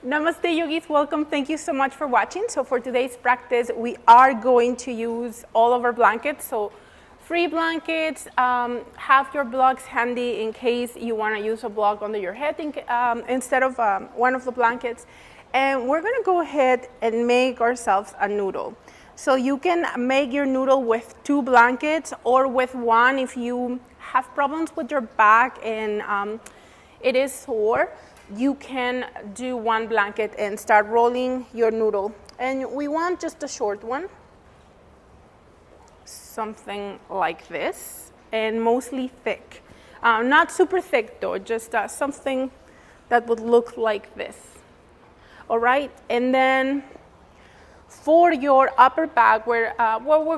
Namaste yogis, welcome. Thank you so much for watching. So for today's practice, we are going to use all of our blankets. So free blankets, have your blocks handy in case you want to use a block under your head instead of one of the blankets. And we're going to go ahead and make ourselves a noodle. So you can make your noodle with 2 blankets or with 1 if you have problems with your back and it is sore. You can do 1 blanket and start rolling your noodle. And we want just a short one, something like this, and mostly thick. Not super thick though, just something that would look like this. All right, and then for your upper back, we're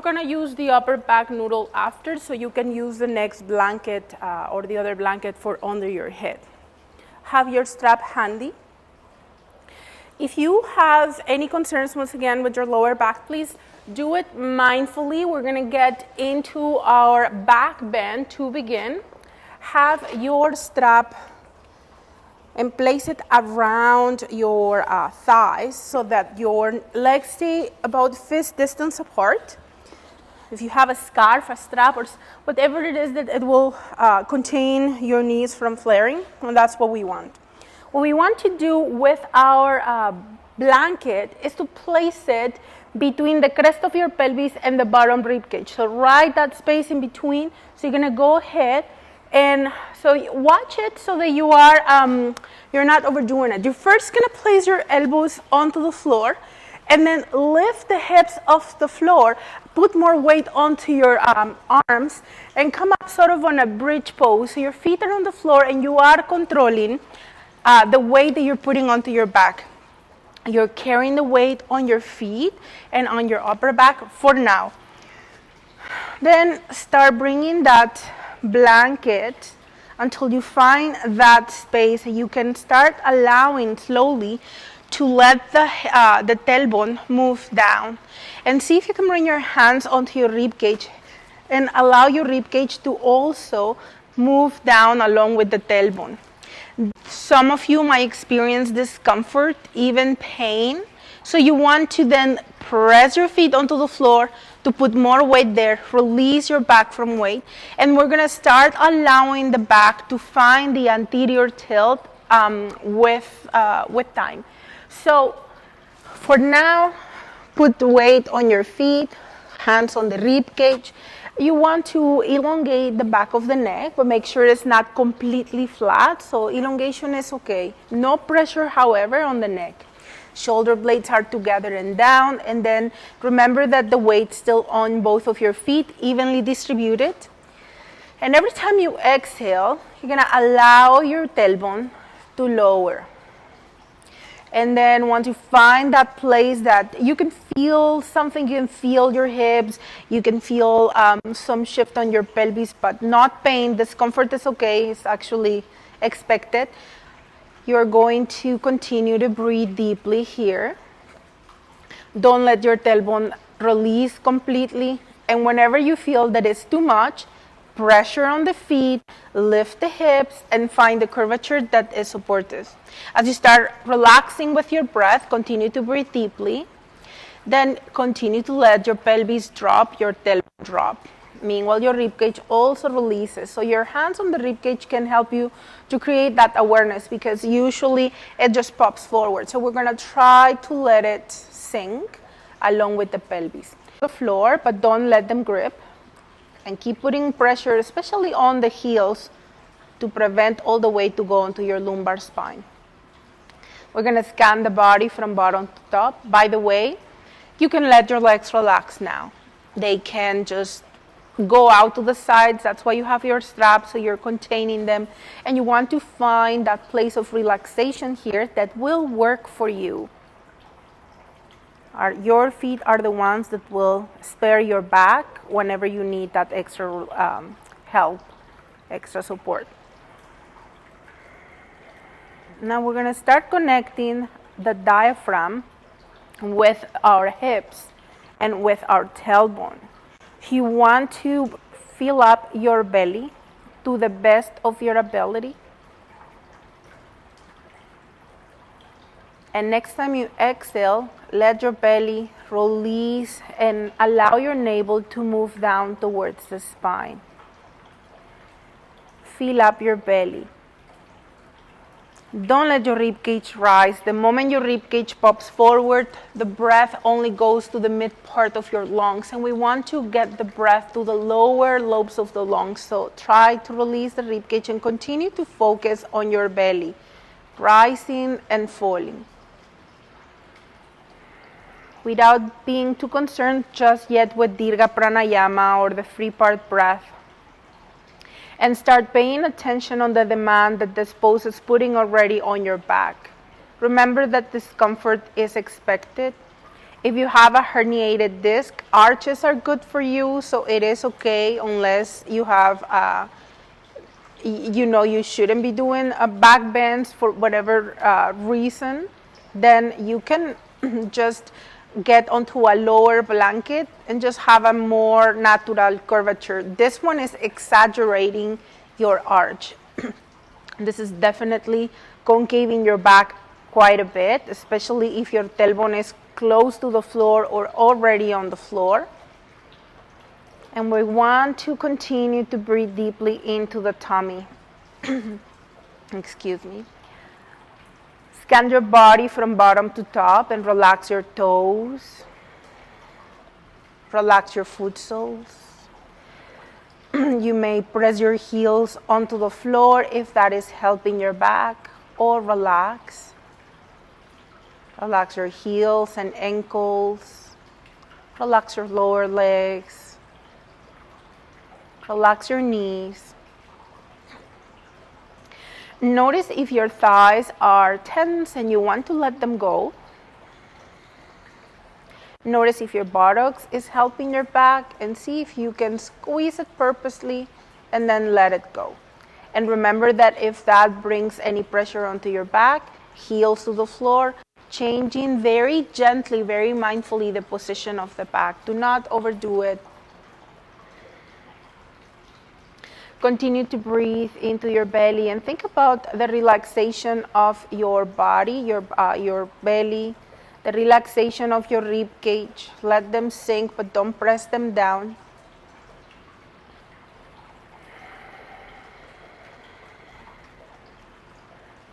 going to use the upper back noodle after, so you can use the next blanket or the other blanket for under your head. Have your strap handy. If you have any concerns, once again, with your lower back, please do it mindfully. We're going to get into our back bend to begin. Have your strap and place it around your thighs so that your legs stay about fist distance apart. If you have a scarf, a strap, or whatever it is, that it will contain your knees from flaring, and that's what we want. What we want to do with our blanket is to place it between the crest of your pelvis and the bottom rib cage. So right that space in between. So you're gonna go ahead and so watch it so that you are you're not overdoing it. You're first gonna place your elbows onto the floor, and then lift the hips off the floor, put more weight onto your arms, and come up sort of on a bridge pose. So your feet are on the floor and you are controlling the weight that you're putting onto your back. You're carrying the weight on your feet and on your upper back for now. Then start bringing that blanket until you find that space. You can start allowing slowly to let the tailbone move down, and see if you can bring your hands onto your rib cage and allow your rib cage to also move down along with the tailbone. Some of you might experience discomfort, even pain, so you want to then press your feet onto the floor to put more weight there, release your back from weight, and we're gonna start allowing the back to find the anterior tilt with time. So for now, put the weight on your feet, hands on the rib cage. You want to elongate the back of the neck, but make sure it's not completely flat. So elongation is okay. No pressure, however, on the neck. Shoulder blades are together and down. And then remember that the weight's still on both of your feet, evenly distributed. And every time you exhale, you're gonna allow your tailbone to lower. And then once you find that place that you can feel something, you can feel your hips, you can feel some shift on your pelvis, but not pain. Discomfort is okay, it's actually expected. You're going to continue to breathe deeply here. Don't let your tailbone release completely. And whenever you feel that it's too much, pressure on the feet, lift the hips, and find the curvature that is supportive. As you start relaxing with your breath, continue to breathe deeply. Then continue to let your pelvis drop, your tailbone drop. Meanwhile, your ribcage also releases. So your hands on the ribcage can help you to create that awareness, because usually it just pops forward. So we're gonna try to let it sink along with the pelvis. The floor, but don't let them grip. And keep putting pressure, especially on the heels, to prevent all the weight to go onto your lumbar spine. We're gonna scan the body from bottom to top. By the way, you can let your legs relax now. They can just go out to the sides. That's why you have your straps, so you're containing them. And you want to find that place of relaxation here that will work for you. Your feet are the ones that will spare your back whenever you need that extra help, extra support. Now we're going to start connecting the diaphragm with our hips and with our tailbone. You want to fill up your belly to the best of your ability. And next time you exhale, let your belly release and allow your navel to move down towards the spine. Fill up your belly. Don't let your rib cage rise. The moment your rib cage pops forward, the breath only goes to the mid part of your lungs, and we want to get the breath to the lower lobes of the lungs. So try to release the rib cage and continue to focus on your belly, rising and falling. Without being too concerned just yet with Dirga Pranayama or the free part breath. And start paying attention on the demand that this pose is putting already on your back. Remember that discomfort is expected. If you have a herniated disc, arches are good for you, so it is okay unless you have, you shouldn't be doing back bends for whatever reason. Then you can just get onto a lower blanket and just have a more natural curvature. This one is exaggerating your arch. This is definitely concaving your back quite a bit, especially if your tailbone is close to the floor or already on the floor. And we want to continue to breathe deeply into the tummy. Excuse me. Scan your body from bottom to top and relax your toes. Relax your foot soles. You may press your heels onto the floor if that is helping your back, or relax. Relax your heels and ankles. Relax your lower legs. Relax your knees. Notice if your thighs are tense and you want to let them go. Notice if your buttocks is helping your back, and see if you can squeeze it purposely and then let it go. And remember that if that brings any pressure onto your back, heels to the floor, changing very gently, very mindfully the position of the back. Do not overdo it. Continue to breathe into your belly and think about the relaxation of your body, your belly, the relaxation of your rib cage. Let them sink, but don't press them down.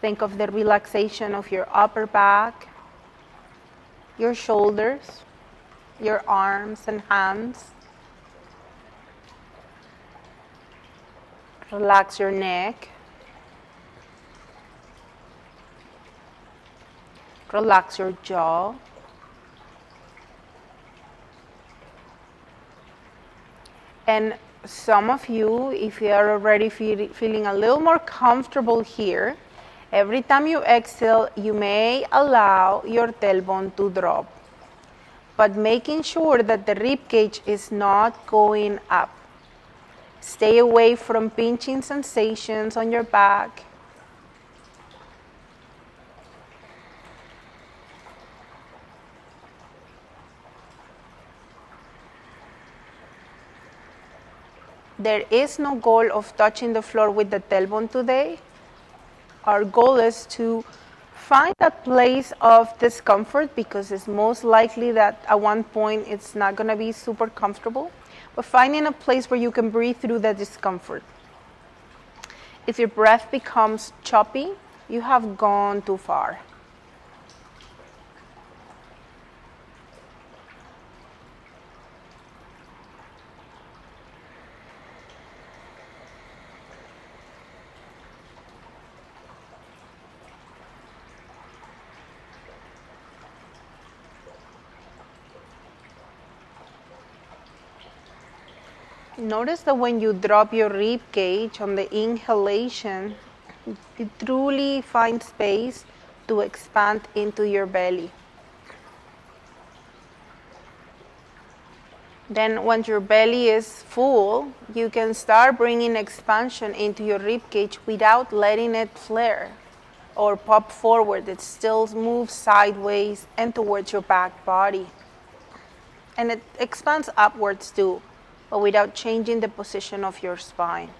Think of the relaxation of your upper back, your shoulders, your arms and hands. Relax your neck. Relax your jaw. And some of you, if you are already feeling a little more comfortable here, every time you exhale, you may allow your tailbone to drop, but making sure that the rib cage is not going up. Stay away from pinching sensations on your back. There is no goal of touching the floor with the tailbone today. Our goal is to find that place of discomfort, because it's most likely that at one point it's not going to be super comfortable. But finding a place where you can breathe through the discomfort. If your breath becomes choppy, you have gone too far. Notice that when you drop your rib cage on the inhalation, you truly find space to expand into your belly. Then once your belly is full, you can start bringing expansion into your rib cage without letting it flare or pop forward. It still moves sideways and towards your back body. And it expands upwards too, but without changing the position of your spine.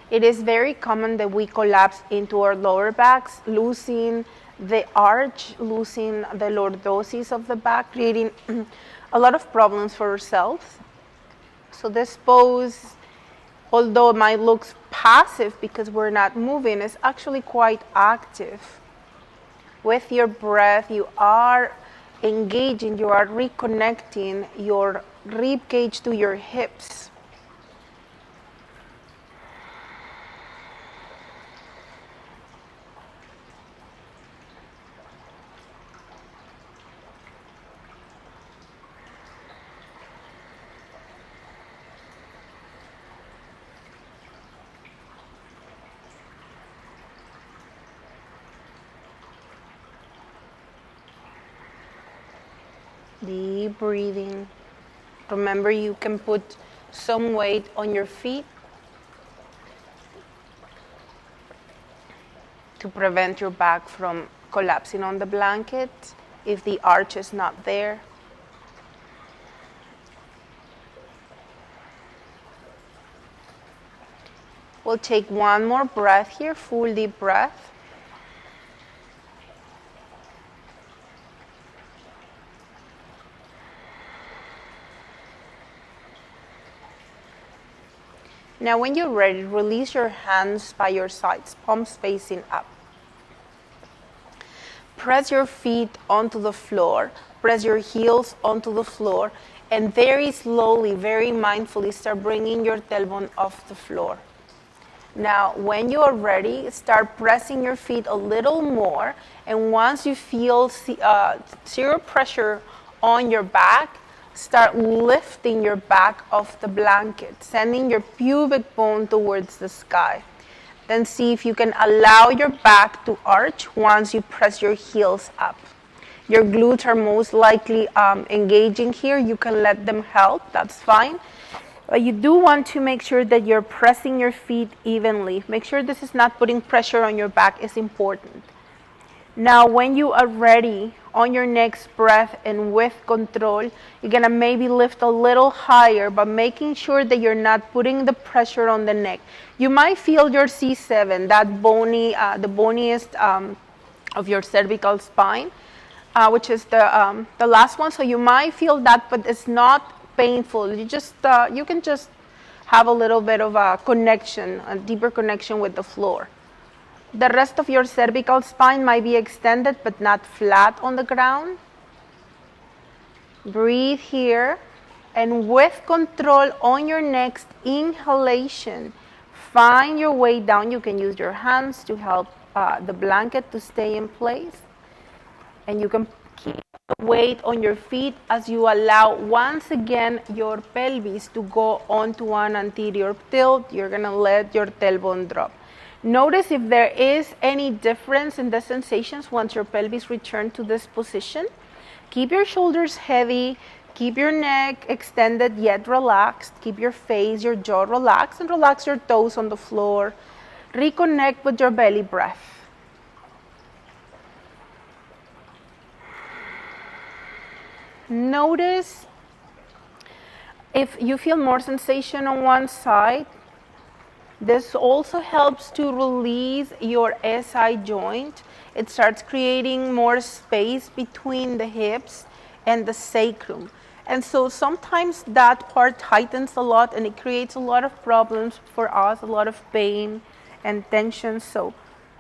It is very common that we collapse into our lower backs, losing the arch, losing the lordosis of the back, creating a lot of problems for ourselves. So this pose, although it might look passive because we're not moving, is actually quite active. With your breath, you are engaging, you are reconnecting your rib cage to your hips. Deep breathing. Remember, you can put some weight on your feet to prevent your back from collapsing on the blanket if the arch is not there. We'll take one more breath here, full deep breath. Now when you're ready, release your hands by your sides, palms facing up. Press your feet onto the floor, press your heels onto the floor, and very slowly, very mindfully start bringing your tailbone off the floor. Now, when you are ready, start pressing your feet a little more, and once you feel zero pressure on your back, start lifting your back off the blanket, sending your pubic bone towards the sky. Then see if you can allow your back to arch once you press your heels up. Your glutes are most likely engaging here. You can let them help, that's fine. But you do want to make sure that you're pressing your feet evenly. Make sure this is not putting pressure on your back, it's important. Now, when you are ready, on your next breath and with control, you're gonna maybe lift a little higher, but making sure that you're not putting the pressure on the neck. You might feel your C7, that bony, the boniest of your cervical spine, which is the last one. So you might feel that, but it's not painful. You can just have a little bit of a connection, a deeper connection with the floor. The rest of your cervical spine might be extended but not flat on the ground. Breathe here, and with control on your next inhalation, find your way down. You can use your hands to help the blanket to stay in place, and you can keep the weight on your feet as you allow once again your pelvis to go onto an anterior tilt. You're gonna let your tailbone drop. Notice if there is any difference in the sensations once your pelvis returns to this position. Keep your shoulders heavy, keep your neck extended yet relaxed, keep your face, your jaw relaxed, and relax your toes on the floor. Reconnect with your belly breath. Notice if you feel more sensation on one side. This also helps to release your SI joint. It starts creating more space between the hips and the sacrum. And so sometimes that part tightens a lot and it creates a lot of problems for us, a lot of pain and tension. So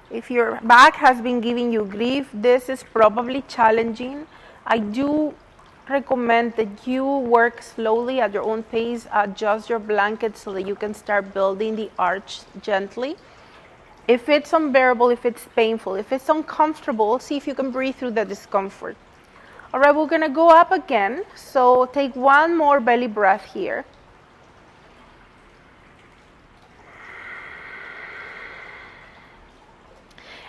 if your back has been giving you grief, this is probably challenging. I do recommend that you work slowly at your own pace, adjust your blanket so that you can start building the arch gently. If it's unbearable, if it's painful, if it's uncomfortable, see if you can breathe through the discomfort. All right, we're gonna go up again. So take one more belly breath here.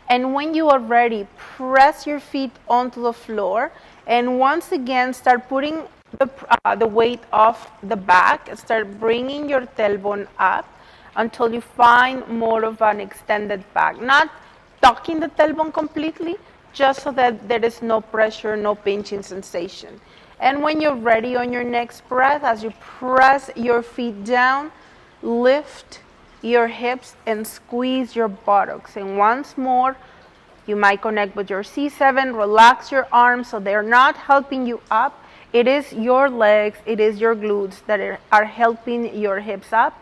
And when you are ready, press your feet onto the floor. And once again, start putting the weight off the back. Start bringing your tailbone up until you find more of an extended back. Not tucking the tailbone completely, just so that there is no pressure, no pinching sensation. And when you're ready on your next breath, as you press your feet down, lift your hips and squeeze your buttocks. And once more, you might connect with your C7, relax your arms so they're not helping you up. It is your legs, it is your glutes that are helping your hips up,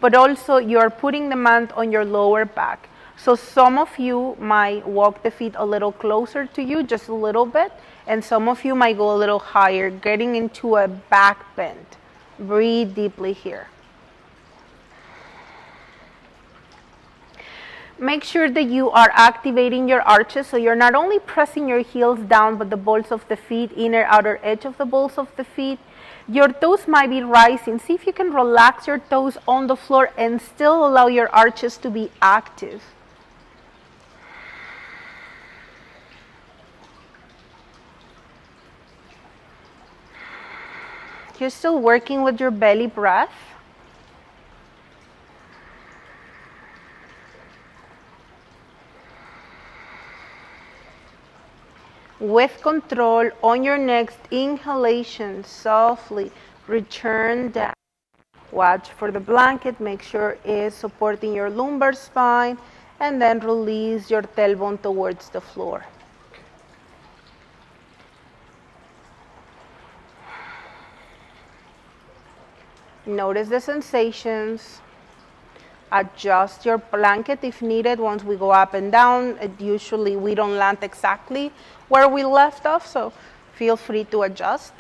but also you're putting demand on your lower back. So some of you might walk the feet a little closer to you, just a little bit, and some of you might go a little higher, getting into a back bend. Breathe deeply here. Make sure that you are activating your arches, so you're not only pressing your heels down, but the balls of the feet, inner outer edge of the balls of the feet. Your toes might be rising. See if you can relax your toes on the floor and still allow your arches to be active. You're still working with your belly breath. With control, on your next inhalation, softly return down. Watch for the blanket, make sure it's supporting your lumbar spine, and then release your tailbone towards the floor. Notice the sensations. Adjust your blanket if needed. Once we go up and down, usually we don't land exactly where we left off, so feel free to adjust.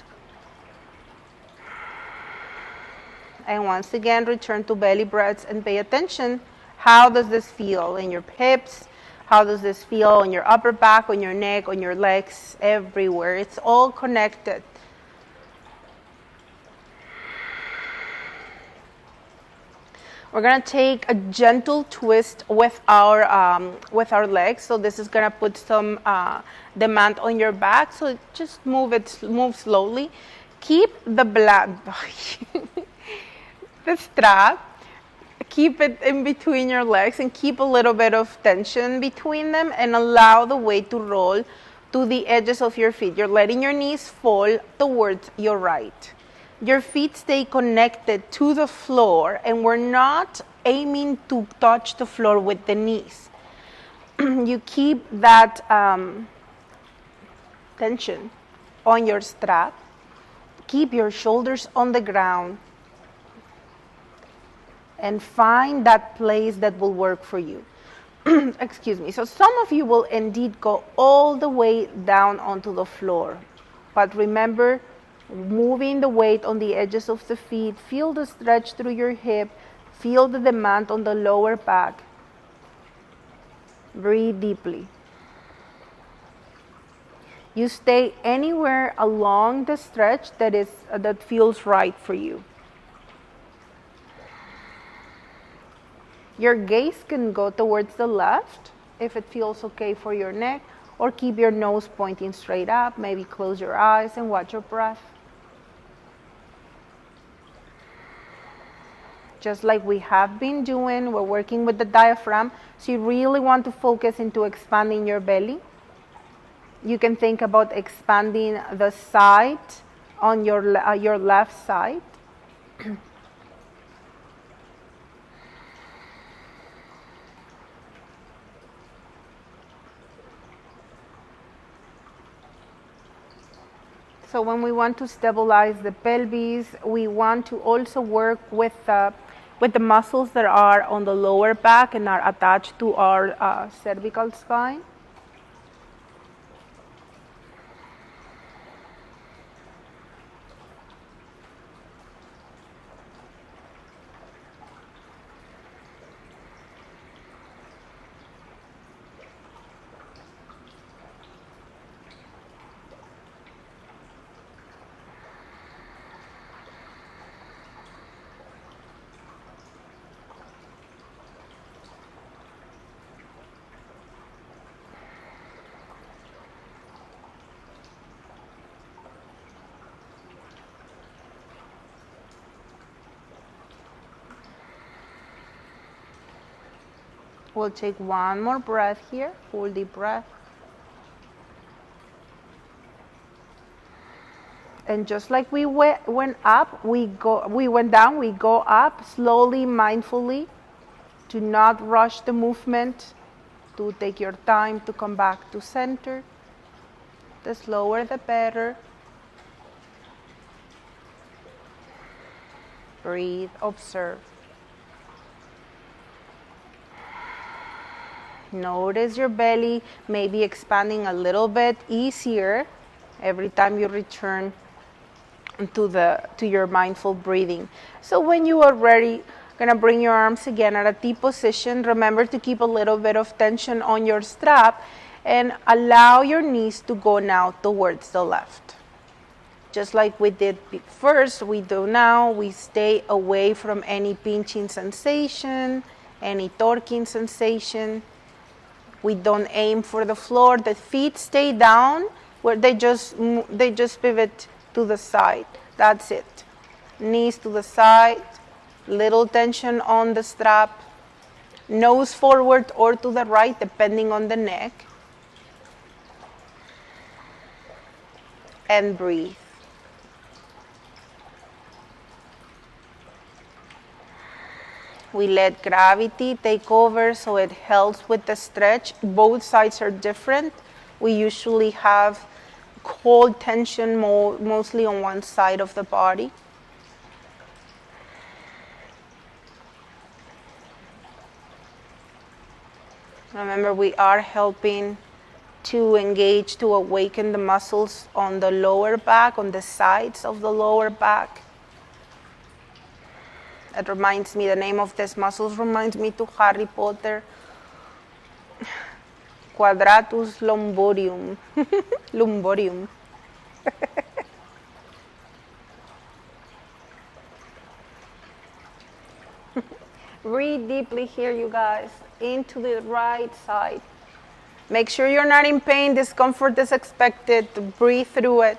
And once again, return to belly breaths and pay attention. How does this feel in your hips? How does this feel on your upper back, on your neck, on your legs, everywhere? It's all connected. We're gonna take a gentle twist with our legs. So this is gonna put some demand on your back. So just move slowly. Keep the the strap. Keep it in between your legs and keep a little bit of tension between them and allow the weight to roll to the edges of your feet. You're letting your knees fall towards your right. Your feet stay connected to the floor, and we're not aiming to touch the floor with the knees. You keep that tension on your strap. Keep your shoulders on the ground and find that place that will work for you. Excuse me. So some of you will indeed go all the way down onto the floor, but remember, moving the weight on the edges of the feet, feel the stretch through your hip, feel the demand on the lower back. Breathe deeply. You stay anywhere along the stretch that feels right for you. Your gaze can go towards the left if it feels okay for your neck, or keep your nose pointing straight up. Maybe close your eyes and watch your breath. Just like we have been doing, we're working with the diaphragm, so you really want to focus into expanding your belly. You can think about expanding the side on your left side. So when we want to stabilize the pelvis, we want to also work with the muscles that are on the lower back and are attached to our cervical spine. We'll take one more breath here, full deep breath. And just like we went up, we went down, we go up slowly, mindfully. Do not rush the movement. Do take your time to come back to center. The slower the better. Breathe, observe. Notice your belly maybe expanding a little bit easier every time you return to your mindful breathing. So when you are ready, gonna bring your arms again at a T position. Remember to keep a little bit of tension on your strap and allow your knees to go now towards the left. Just like we did first, we do now. We stay away from any pinching sensation, any torquing sensation. We don't aim for the floor. The feet stay down where they just pivot to the side. That's it. Knees to the side, little tension on the strap, nose forward or to the right depending on the neck. And breathe. We let gravity take over so it helps with the stretch. Both sides are different. We usually have cold tension mostly on one side of the body. Remember, we are helping to engage, to awaken the muscles on the lower back, on the sides of the lower back. It reminds me, the name of these muscles reminds me to Harry Potter. Quadratus lumborium. Lumborium. Breathe deeply here, you guys, into the right side. Make sure you're not in pain. Discomfort is expected. Breathe through it.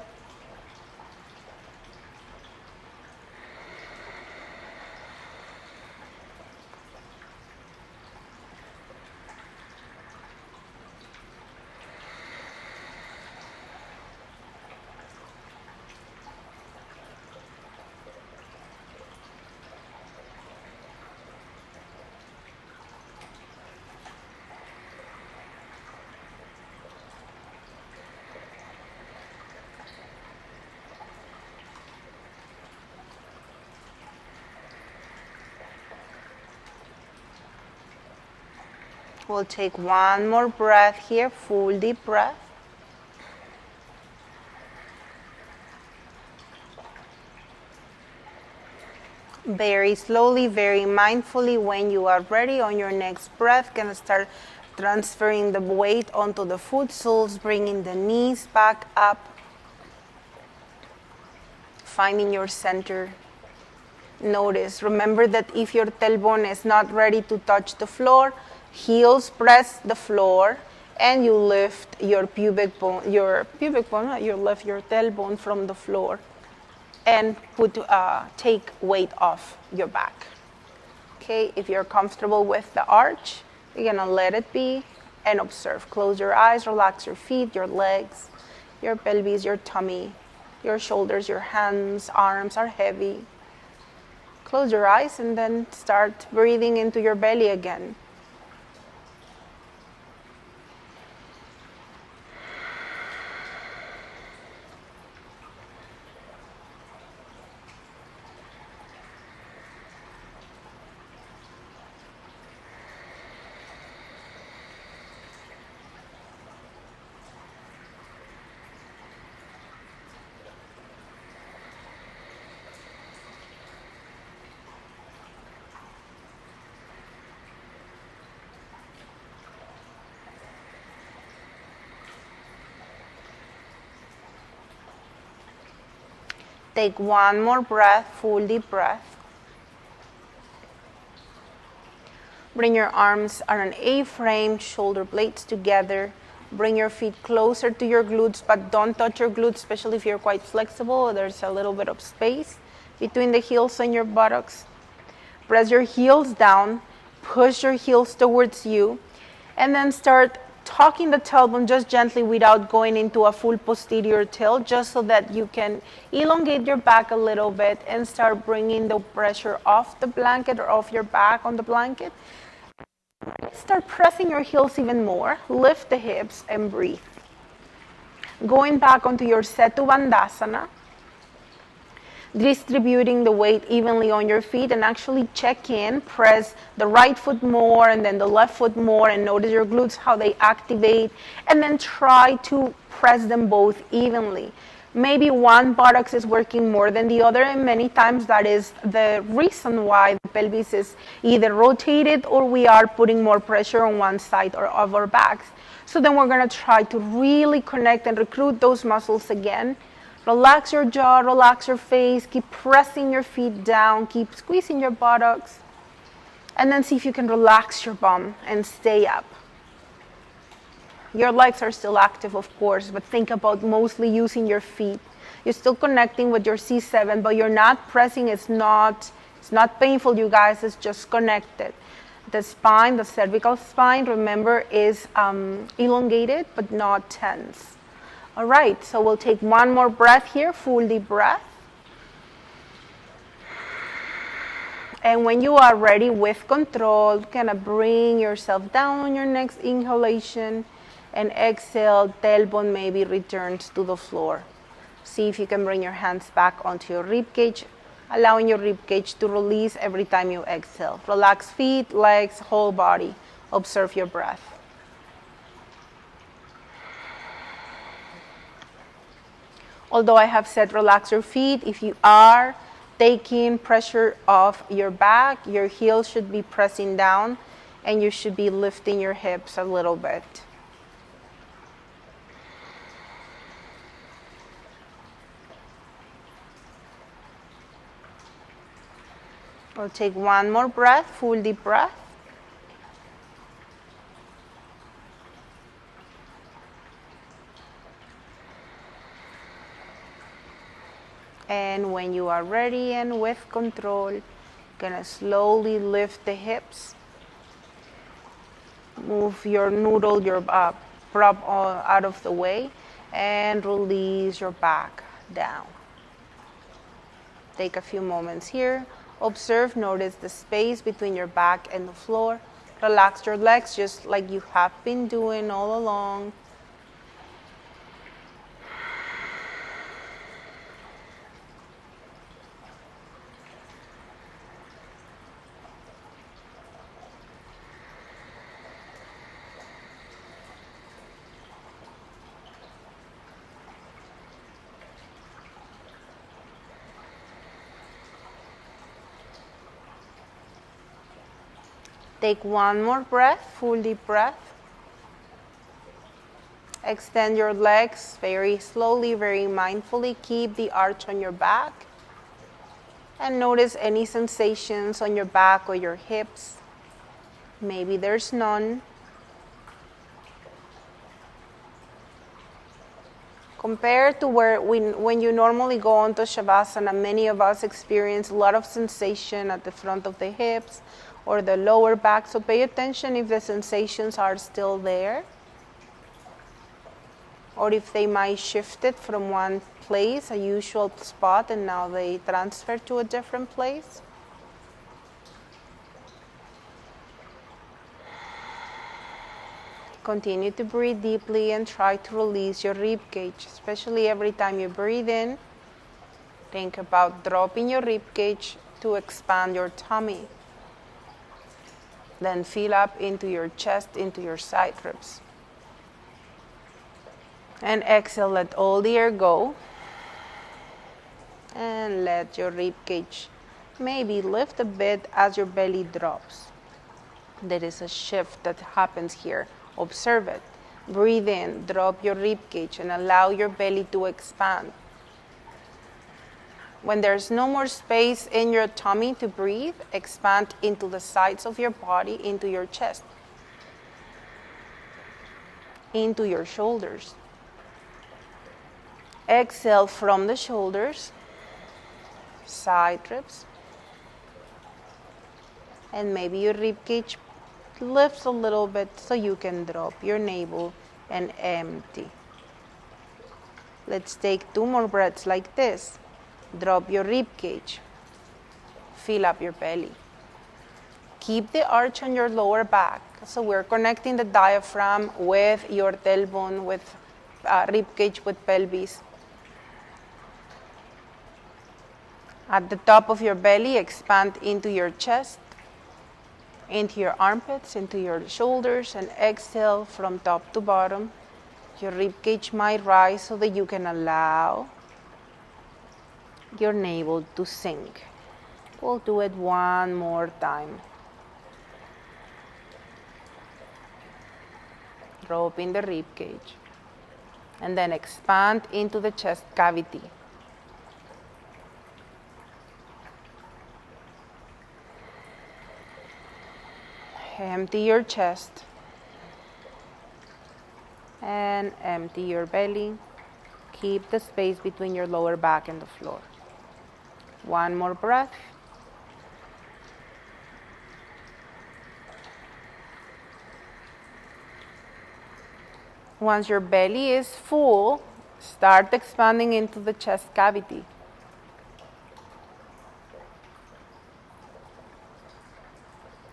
We'll take one more breath here, full deep breath. Very slowly, very mindfully, when you are ready on your next breath, gonna start transferring the weight onto the foot soles, bringing the knees back up, finding your center. Notice, remember that if your tailbone is not ready to touch the floor, heels press the floor, and you lift your pubic bone, you lift your tailbone from the floor, and take weight off your back. Okay, if you're comfortable with the arch, you're gonna let it be and observe. Close your eyes, relax your feet, your legs, your pelvis, your tummy, your shoulders, your hands, arms are heavy. Close your eyes and then start breathing into your belly again. Take one more breath, full deep breath. Bring your arms on an A-frame, shoulder blades together. Bring your feet closer to your glutes, but don't touch your glutes, especially if you're quite flexible. There's a little bit of space between the heels and your buttocks. Press your heels down, push your heels towards you, and then start tucking the tailbone just gently without going into a full posterior tilt, just so that you can elongate your back a little bit and start bringing the pressure off the blanket or off your back on the blanket. Start pressing your heels even more. Lift the hips and breathe. Going back onto your Setu Bandhasana. Distributing the weight evenly on your feet and actually check in. Press the right foot more and then the left foot more and notice your glutes, how they activate. And then try to press them both evenly. Maybe one buttocks is working more than the other, and many times that is the reason why the pelvis is either rotated or we are putting more pressure on one side or of our backs. So then we're going to try to really connect and recruit those muscles again. Relax your jaw, relax your face, keep pressing your feet down, keep squeezing your buttocks, and then see if you can relax your bum and stay up. Your legs are still active, of course, but think about mostly using your feet. You're still connecting with your C7, but you're not pressing. It's not painful, you guys. It's just connected. The spine, the cervical spine, remember, is elongated but not tense. All right, so we'll take one more breath here, full deep breath. And when you are ready with control, kind of bring yourself down on your next inhalation. And exhale, tailbone maybe returns to the floor. See if you can bring your hands back onto your rib cage, allowing your rib cage to release every time you exhale. Relax feet, legs, whole body. Observe your breath. Although I have said relax your feet, if you are taking pressure off your back, your heels should be pressing down and you should be lifting your hips a little bit. We'll take one more breath, full deep breath. And when you are ready and with control, gonna slowly lift the hips. Move your noodle, your prop out of the way, and release your back down. Take a few moments here. Observe, notice the space between your back and the floor. Relax your legs just like you have been doing all along. Take one more breath, full deep breath. Extend your legs very slowly, very mindfully. Keep the arch on your back. And notice any sensations on your back or your hips. Maybe there's none. Compared to when you normally go into Shavasana, many of us experience a lot of sensation at the front of the hips or the lower back. So pay attention if the sensations are still there, or if they might shifted from one place, a usual spot, and now they transfer to a different place. Continue to breathe deeply and try to release your rib cage, especially every time you breathe in. Think about dropping your rib cage to expand your tummy. Then fill up into your chest, into your side ribs. And exhale, let all the air go. And let your rib cage maybe lift a bit as your belly drops. There is a shift that happens here. Observe it. Breathe in, drop your rib cage, and allow your belly to expand. When there's no more space in your tummy to breathe, expand into the sides of your body, into your chest, into your shoulders. Exhale from the shoulders, side ribs, and maybe your rib cage lifts a little bit so you can drop your navel and empty. Let's take 2 more breaths like this. Drop your rib cage. Fill up your belly. Keep the arch on your lower back. So we're connecting the diaphragm with your tailbone, with rib cage, with pelvis. At the top of your belly, expand into your chest, into your armpits, into your shoulders, and exhale from top to bottom. Your rib cage might rise so that you can allow your navel to sink. We'll do it one more time. Drop in the rib cage. And then expand into the chest cavity. Empty your chest. And empty your belly. Keep the space between your lower back and the floor. One more breath. Once your belly is full, start expanding into the chest cavity.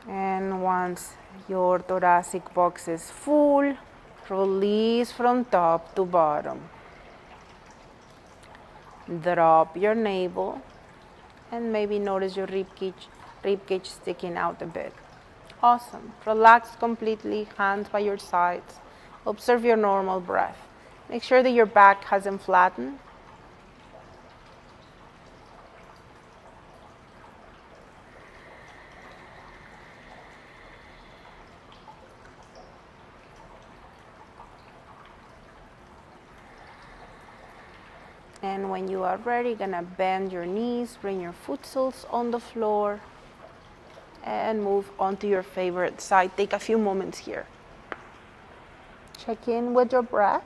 And once your thoracic box is full, release from top to bottom. Drop your navel and maybe notice your rib cage sticking out a bit. Awesome. Relax completely, hands by your sides. Observe your normal breath. Make sure that your back hasn't flattened. And when you are ready, you're gonna bend your knees, bring your foot soles on the floor, and move on to your favorite side. Take a few moments here. Check in with your breath.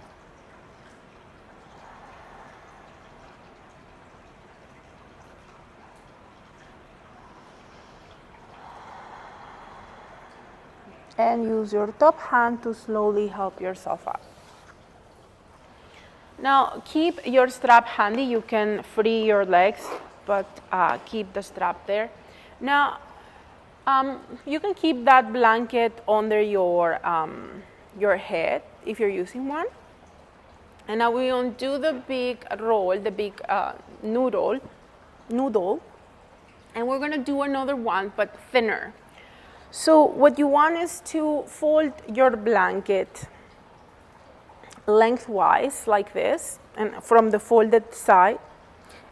And use your top hand to slowly help yourself up. Now, keep your strap handy. You can free your legs, but keep the strap there. Now, you can keep that blanket under your head if you're using one. And now we undo the big roll, the big noodle, and we're gonna do another one, but thinner. So what you want is to fold your blanket lengthwise like this, and from the folded side.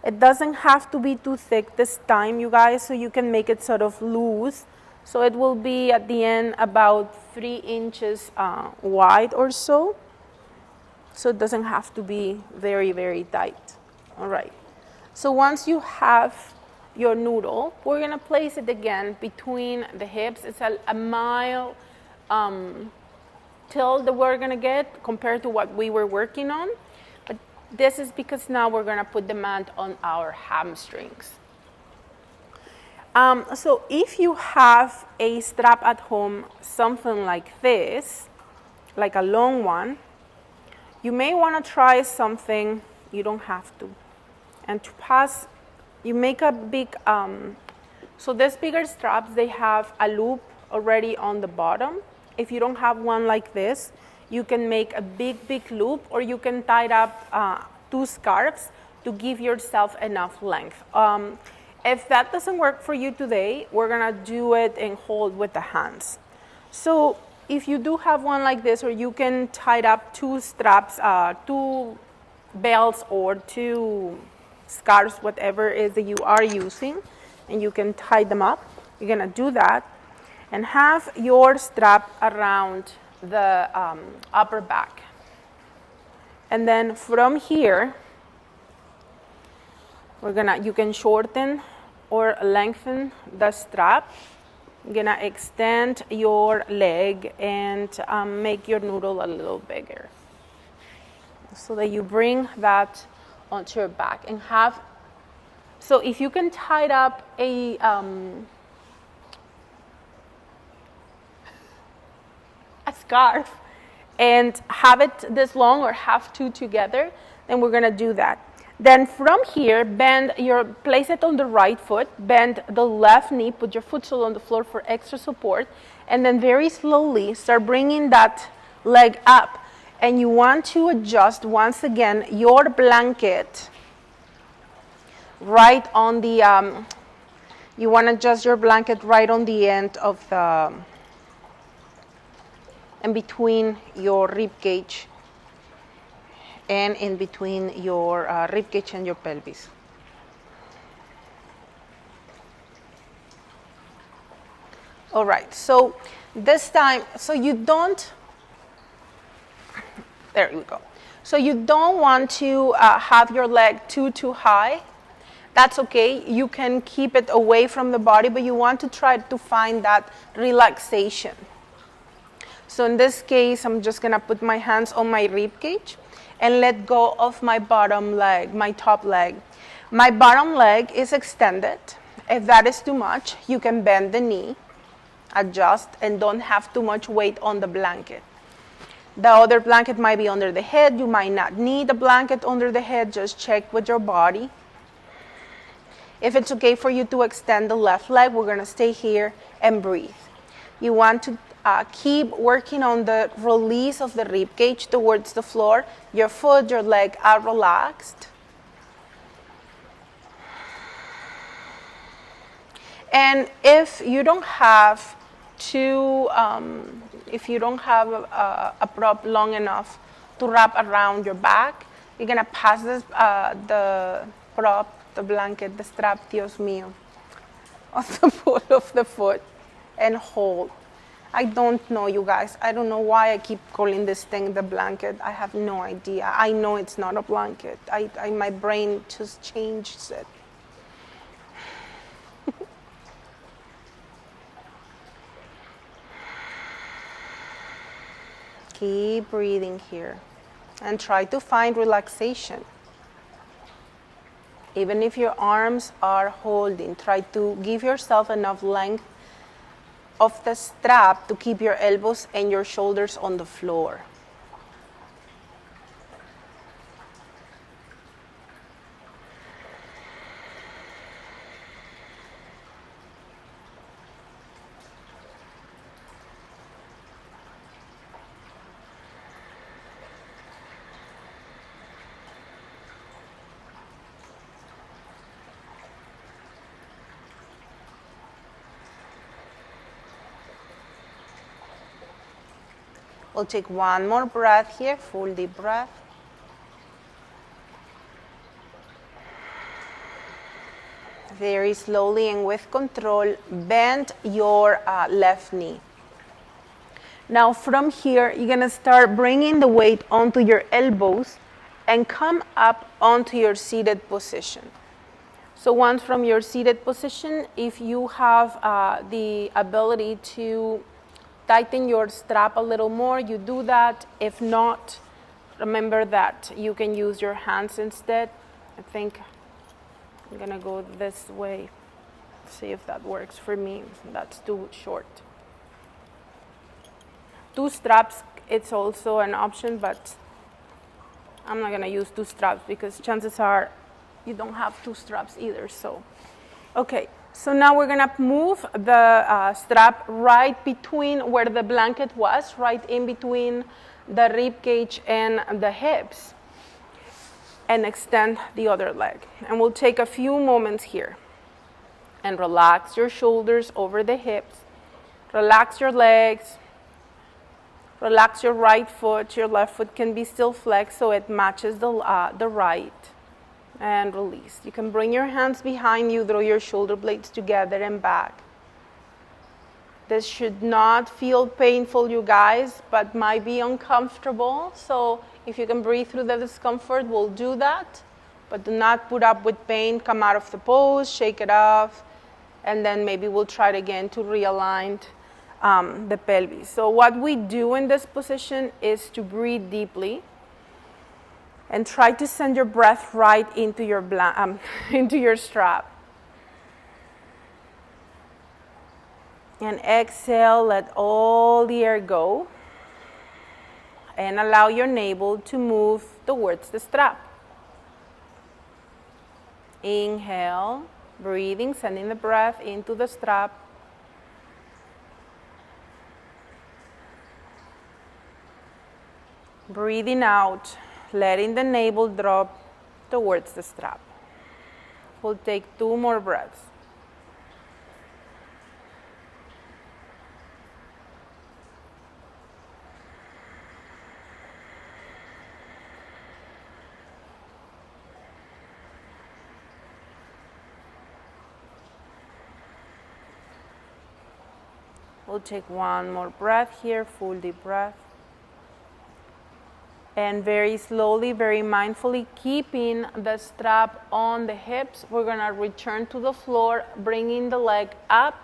It doesn't have to be too thick this time, you guys, so you can make it sort of loose. So it will be at the end about 3 inches wide or so. So it doesn't have to be very, very tight. All right. So once you have your noodle, we're gonna place it again between the hips. It's a mild tilt that we're gonna get compared to what we were working on. But this is because now we're gonna put demand on our hamstrings. So if you have a strap at home, something like this, like a long one, you may wanna try something, you don't have to. And to pass, you make a big, so these bigger straps, they have a loop already on the bottom. If you don't have one like this, you can make a big, big loop, or you can tie up 2 scarves to give yourself enough length. If that doesn't work for you today, we're gonna do it and hold with the hands. So if you do have one like this, or you can tie up 2 straps, 2 belts or 2 scarves, whatever it is that you are using, and you can tie them up, you're gonna do that. And have your strap around the upper back. And then from here, you can shorten or lengthen the strap. You're gonna extend your leg and make your noodle a little bigger, so that you bring that onto your back and have. So if you can tie up a scarf and have it this long, or have 2 together, then we're gonna do that. Then from here, place it on the right foot, bend the left knee, put your foot sole on the floor for extra support, and then very slowly start bringing that leg up. And you want to adjust, once again, your blanket right on the, you want to adjust your blanket right on the end of the, in between your rib cage and in between your rib cage and your pelvis. All right, so this time, so you don't, there we go. So you don't want to have your leg too high. That's okay. You can keep it away from the body, but you want to try to find that relaxation. So in this case, I'm just gonna put my hands on my rib cage and let go of my bottom leg, my top leg. My bottom leg is extended. If that is too much, you can bend the knee, adjust, and don't have too much weight on the blanket. The other blanket might be under the head. You might not need a blanket under the head. Just check with your body. If it's okay for you to extend the left leg, we're gonna stay here and breathe. You want to keep working on the release of the rib cage towards the floor. Your foot, your leg are relaxed. And if you don't have a prop long enough to wrap around your back, you're gonna pass this, the prop, the blanket, the strap, Dios mío, on the ball of the foot and hold. I don't know, you guys. I don't know why I keep calling this thing the blanket. I have no idea. I know it's not a blanket. My brain just changes it. Keep breathing here and try to find relaxation. Even if your arms are holding, try to give yourself enough length of the strap to keep your elbows and your shoulders on the floor. We'll take one more breath here, full deep breath. Very slowly and with control, bend your left knee. Now from here, you're gonna start bringing the weight onto your elbows and come up onto your seated position. So once from your seated position, if you have the ability to tighten your strap a little more, you do that. If not, remember that you can use your hands instead. I think I'm gonna go this way, see if that works for me. That's too short. 2 straps, it's also an option, but I'm not gonna use 2 straps because chances are you don't have 2 straps either, so. Okay, so now we're gonna move the strap right between where the blanket was, right in between the rib cage and the hips, and extend the other leg. And we'll take a few moments here and relax your shoulders over the hips, relax your legs, relax your right foot. Your left foot can be still flexed so it matches the right. And release. You can bring your hands behind you, draw your shoulder blades together and back. This should not feel painful, you guys, but might be uncomfortable. So if you can breathe through the discomfort, we'll do that. But do not put up with pain. Come out of the pose, shake it off, and then maybe we'll try it again to realign the pelvis. So what we do in this position is to breathe deeply. And try to send your breath right into your into your strap. And exhale, let all the air go. And allow your navel to move towards the strap. Inhale, breathing, sending the breath into the strap. Breathing out, letting the navel drop towards the strap. We'll take 2 more breaths. We'll take 1 more breath here, full deep breath. And very slowly, very mindfully, keeping the strap on the hips, we're gonna return to the floor, bringing the leg up.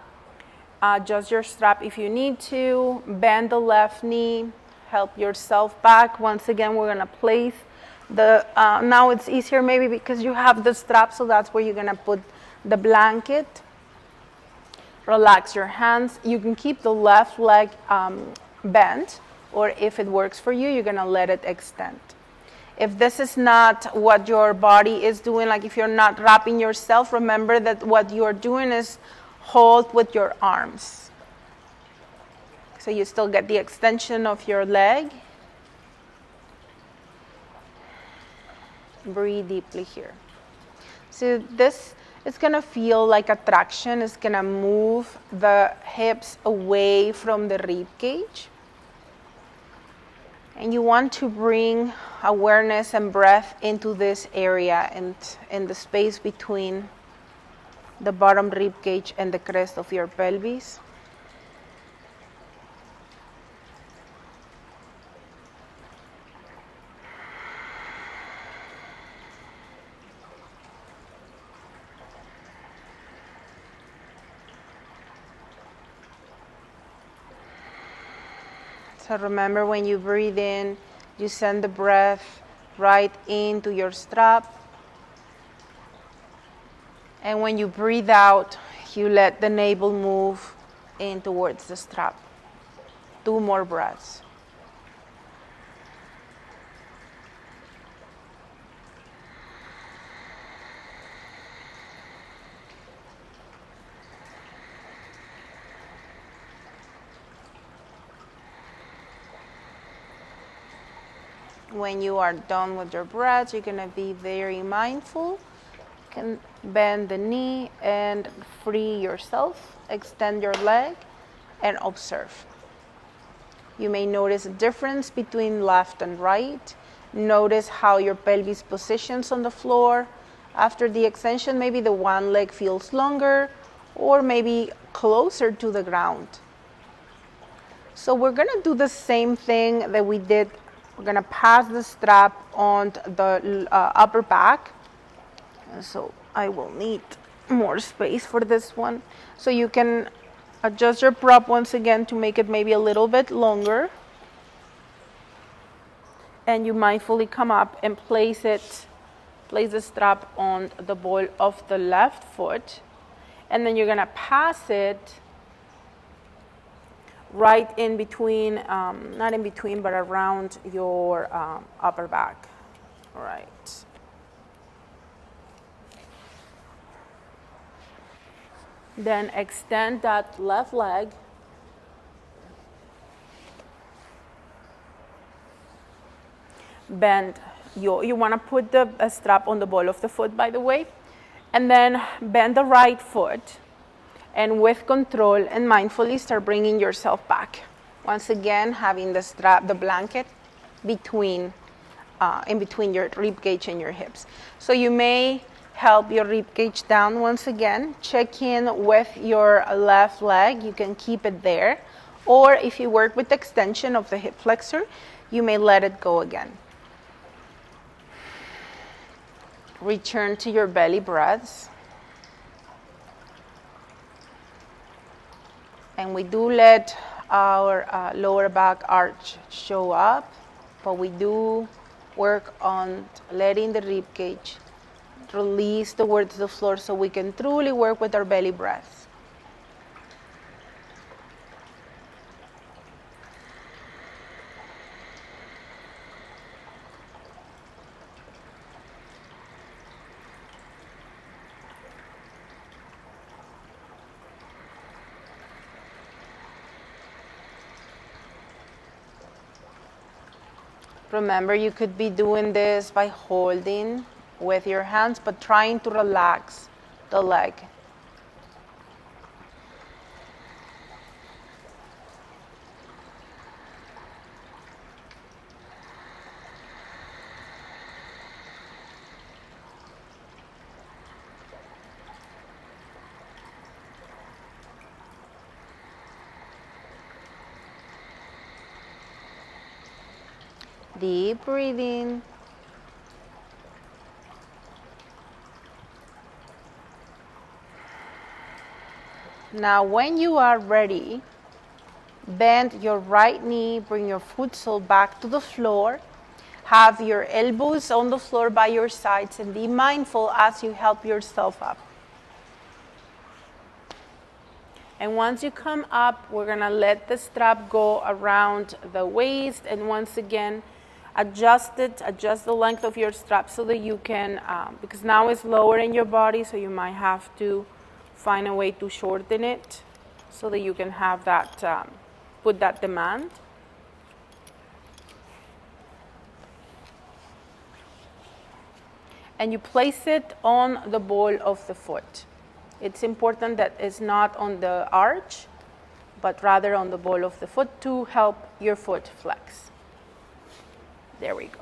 Adjust your strap if you need to. Bend the left knee, help yourself back. Once again, we're gonna place the, now it's easier maybe because you have the strap, so that's where you're gonna put the blanket. Relax your hands. You can keep the left leg bent, or if it works for you, you're gonna let it extend. If this is not what your body is doing, like if you're not wrapping yourself, remember that what you're doing is hold with your arms. So you still get the extension of your leg. Breathe deeply here. So this is gonna feel like a traction. It's gonna move the hips away from the rib cage. And you want to bring awareness and breath into this area and in the space between the bottom rib cage and the crest of your pelvis. So remember, when you breathe in, you send the breath right into your strap. And when you breathe out, you let the navel move in towards the strap. 2 more breaths. When you are done with your breaths, you're gonna be very mindful. You can bend the knee and free yourself, extend your leg, and observe. You may notice a difference between left and right. Notice how your pelvis positions on the floor. After the extension, maybe the one leg feels longer or maybe closer to the ground. So we're gonna do the same thing that we did. We're gonna pass the strap on the upper back. So I will need more space for this one. So you can adjust your prop once again to make it maybe a little bit longer. And you mindfully come up and place the strap on the ball of the left foot. And then you're gonna pass it right in between, not in between, but around your upper back. All right. Then extend that left leg. Bend. You want to put the strap on the ball of the foot, by the way. And then bend the right foot. And with control and mindfully start bringing yourself back. Once again, having the strap, the blanket between, in between your rib cage and your hips. So you may help your rib cage down once again. Check in with your left leg. You can keep it there. Or if you work with extension of the hip flexor, you may let it go again. Return to your belly breaths. And we do let our lower back arch show up, but we do work on letting the rib cage release towards the floor so we can truly work with our belly breaths. Remember, you could be doing this by holding with your hands, but trying to relax the leg. Deep breathing. Now, when you are ready, bend your right knee, bring your foot sole back to the floor. Have your elbows on the floor by your sides and be mindful as you help yourself up. And once you come up, we're gonna let the strap go around the waist, and once again, adjust the length of your strap so that you can, because now it's lower in your body, so you might have to find a way to shorten it so that you can have that, put that demand. And you place it on the ball of the foot. It's important that it's not on the arch, but rather on the ball of the foot to help your foot flex. There we go.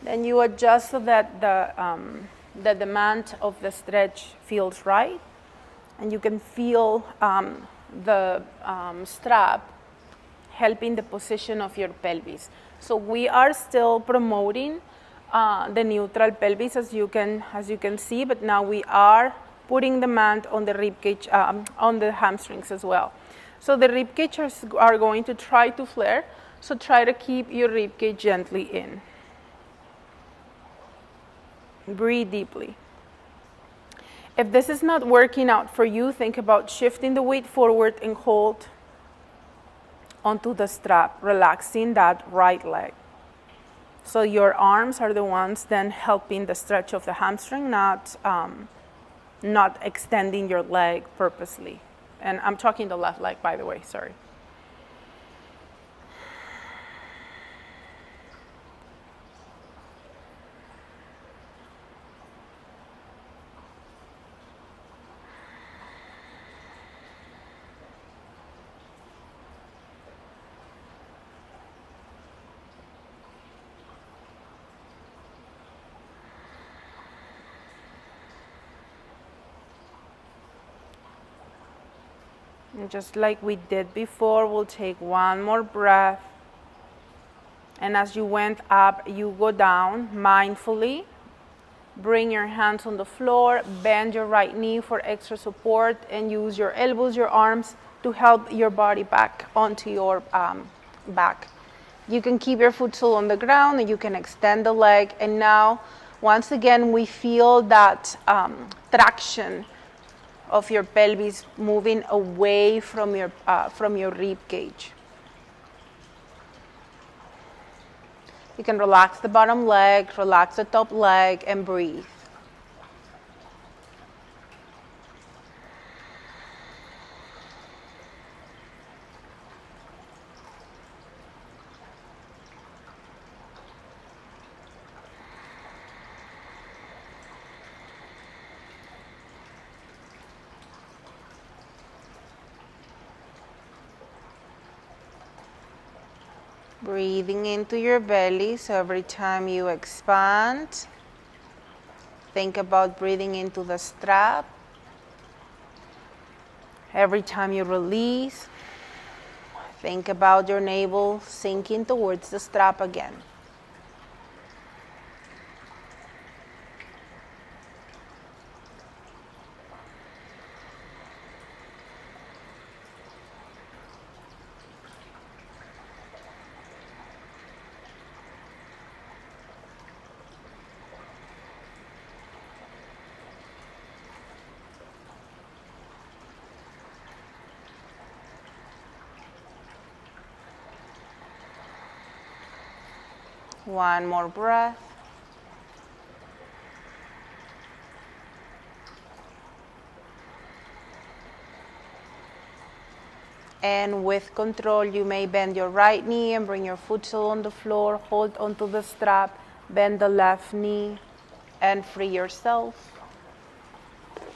Then you adjust so that the demand of the stretch feels right, and you can feel the strap helping the position of your pelvis. So we are still promoting the neutral pelvis, as you can see, but now we are putting demand on the rib cage, on the hamstrings as well. So the rib cages are going to try to flare, so try to keep your rib cage gently in. Breathe deeply. If this is not working out for you, think about shifting the weight forward and hold onto the strap, relaxing that right leg. So your arms are the ones then helping the stretch of the hamstring, not extending your leg purposely. And I'm talking the left leg, by the way, sorry. And just like we did before, we'll take one more breath. And as you went up, you go down mindfully. Bring your hands on the floor, bend your right knee for extra support, and use your elbows, your arms to help your body back onto your back. You can keep your foot sole on the ground, and you can extend the leg. And now, once again, we feel that traction of your pelvis moving away from your rib cage. You can relax the bottom leg, relax the top leg, and breathe. Breathing into your belly, so every time you expand, think about breathing into the strap. Every time you release, think about your navel sinking towards the strap again. One more breath. And with control, you may bend your right knee and bring your foot sole on the floor. Hold onto the strap, bend the left knee, and free yourself.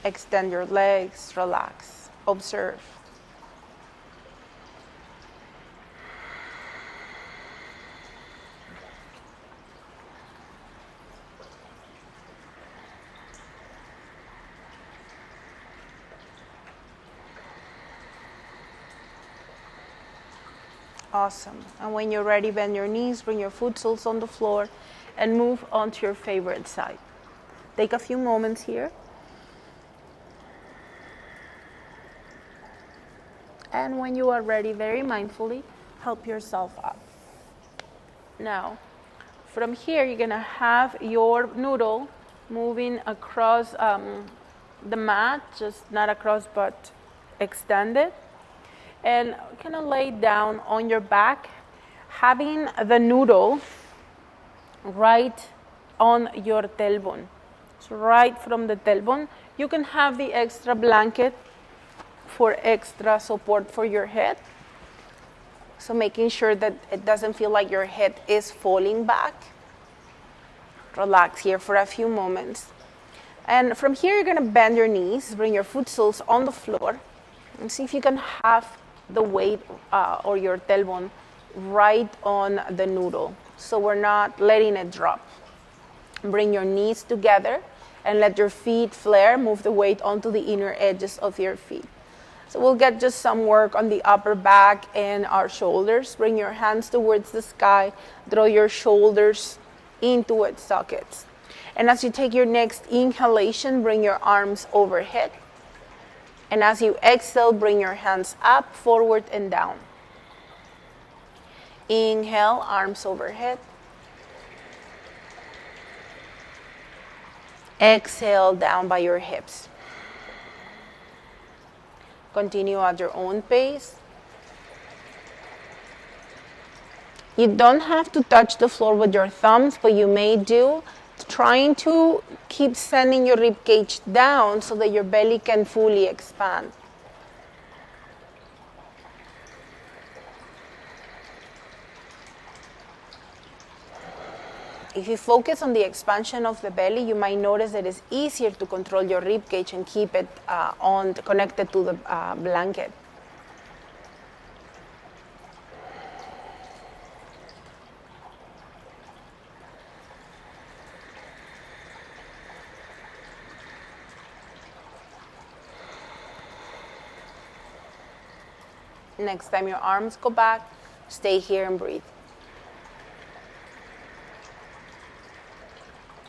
Extend your legs, relax, observe. Awesome. And when you're ready, bend your knees, bring your foot soles on the floor, and move on to your favorite side. Take a few moments here. And when you are ready, very mindfully, help yourself up. Now, from here, you're gonna have your noodle moving across the mat, just not across, but extended. And kind of lay down on your back, having the noodle right on your tailbone. So right from the tailbone, you can have the extra blanket for extra support for your head. So making sure that it doesn't feel like your head is falling back. Relax here for a few moments. And from here, you're gonna bend your knees, bring your foot soles on the floor, and see if you can have the weight or your tailbone right on the noodle. So we're not letting it drop. Bring your knees together and let your feet flare. Move the weight onto the inner edges of your feet. So we'll get just some work on the upper back and our shoulders. Bring your hands towards the sky. Draw your shoulders into its sockets. And as you take your next inhalation, bring your arms overhead. And as you exhale, bring your hands up, forward, and down. Inhale, arms overhead. Exhale, down by your hips. Continue at your own pace. You don't have to touch the floor with your thumbs, but you may do, trying to keep sending your rib cage down so that your belly can fully expand. If you focus on the expansion of the belly, you might notice that it's easier to control your rib cage and keep it connected to the blanket. Next time your arms go back, stay here and breathe.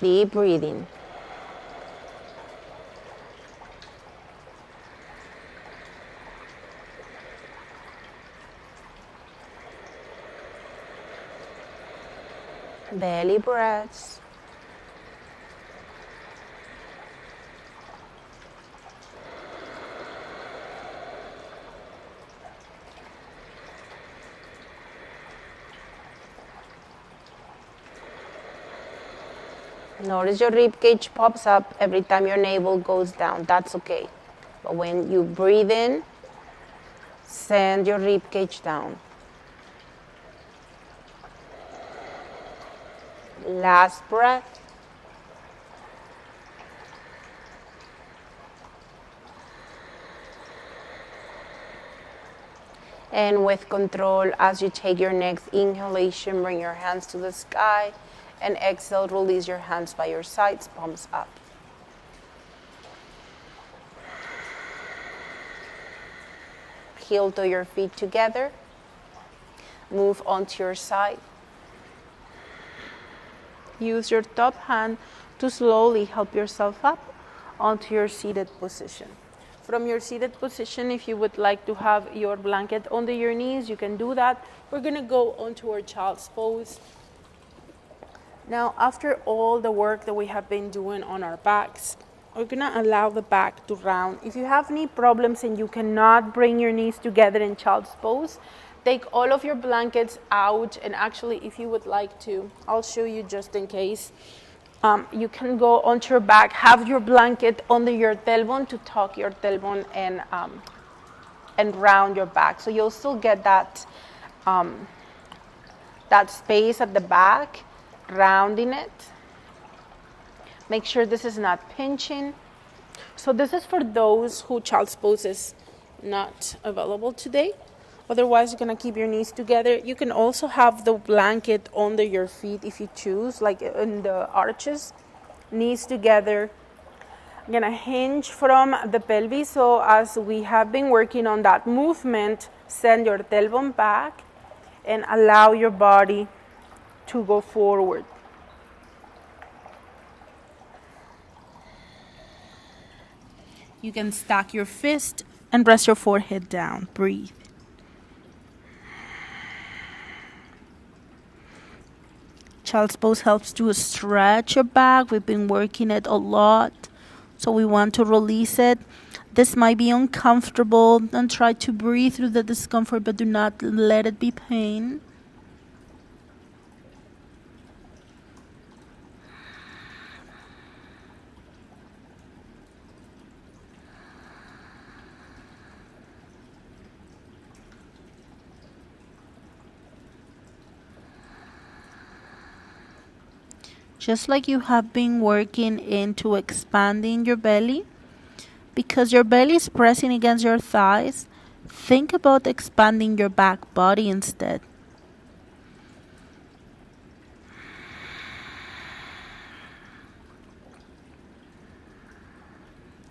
Deep breathing. Belly breaths. Notice your rib cage pops up every time your navel goes down. That's okay. But when you breathe in, send your rib cage down. Last breath. And with control, as you take your next inhalation, bring your hands to the sky. And exhale, release your hands by your sides, palms up. Heel to your feet together. Move onto your side. Use your top hand to slowly help yourself up onto your seated position. From your seated position, if you would like to have your blanket under your knees, you can do that. We're going to go onto our child's pose. Now, after all the work that we have been doing on our backs, we're gonna allow the back to round. If you have knee problems and you cannot bring your knees together in child's pose, take all of your blankets out, and actually, if you would like to, I'll show you just in case. You can go onto your back, have your blanket under your tailbone to tuck your tailbone and and round your back. So you'll still get that, that space at the back, rounding it. Make sure this is not pinching. So this is for those who child's pose is not available today. Otherwise, you're gonna keep your knees together. You can also have the blanket under your feet if you choose, like in the arches, knees together. I'm gonna hinge from the pelvis. So as we have been working on that movement, send your tailbone back and allow your body to go forward. You can stack your fist and rest your forehead down. Breathe. Child's pose helps to stretch your back. We've been working it a lot, so we want to release it. This might be uncomfortable, and try to breathe through the discomfort, but do not let it be pain. Just like you have been working into expanding your belly, because your belly is pressing against your thighs, think about expanding your back body instead.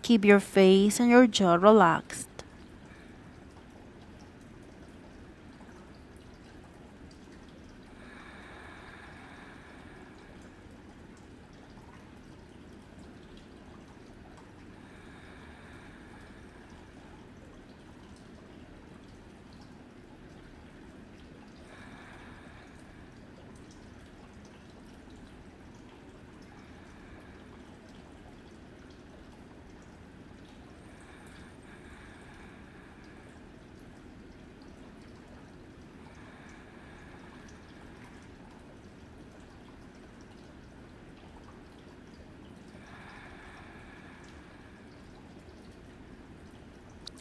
Keep your face and your jaw relaxed.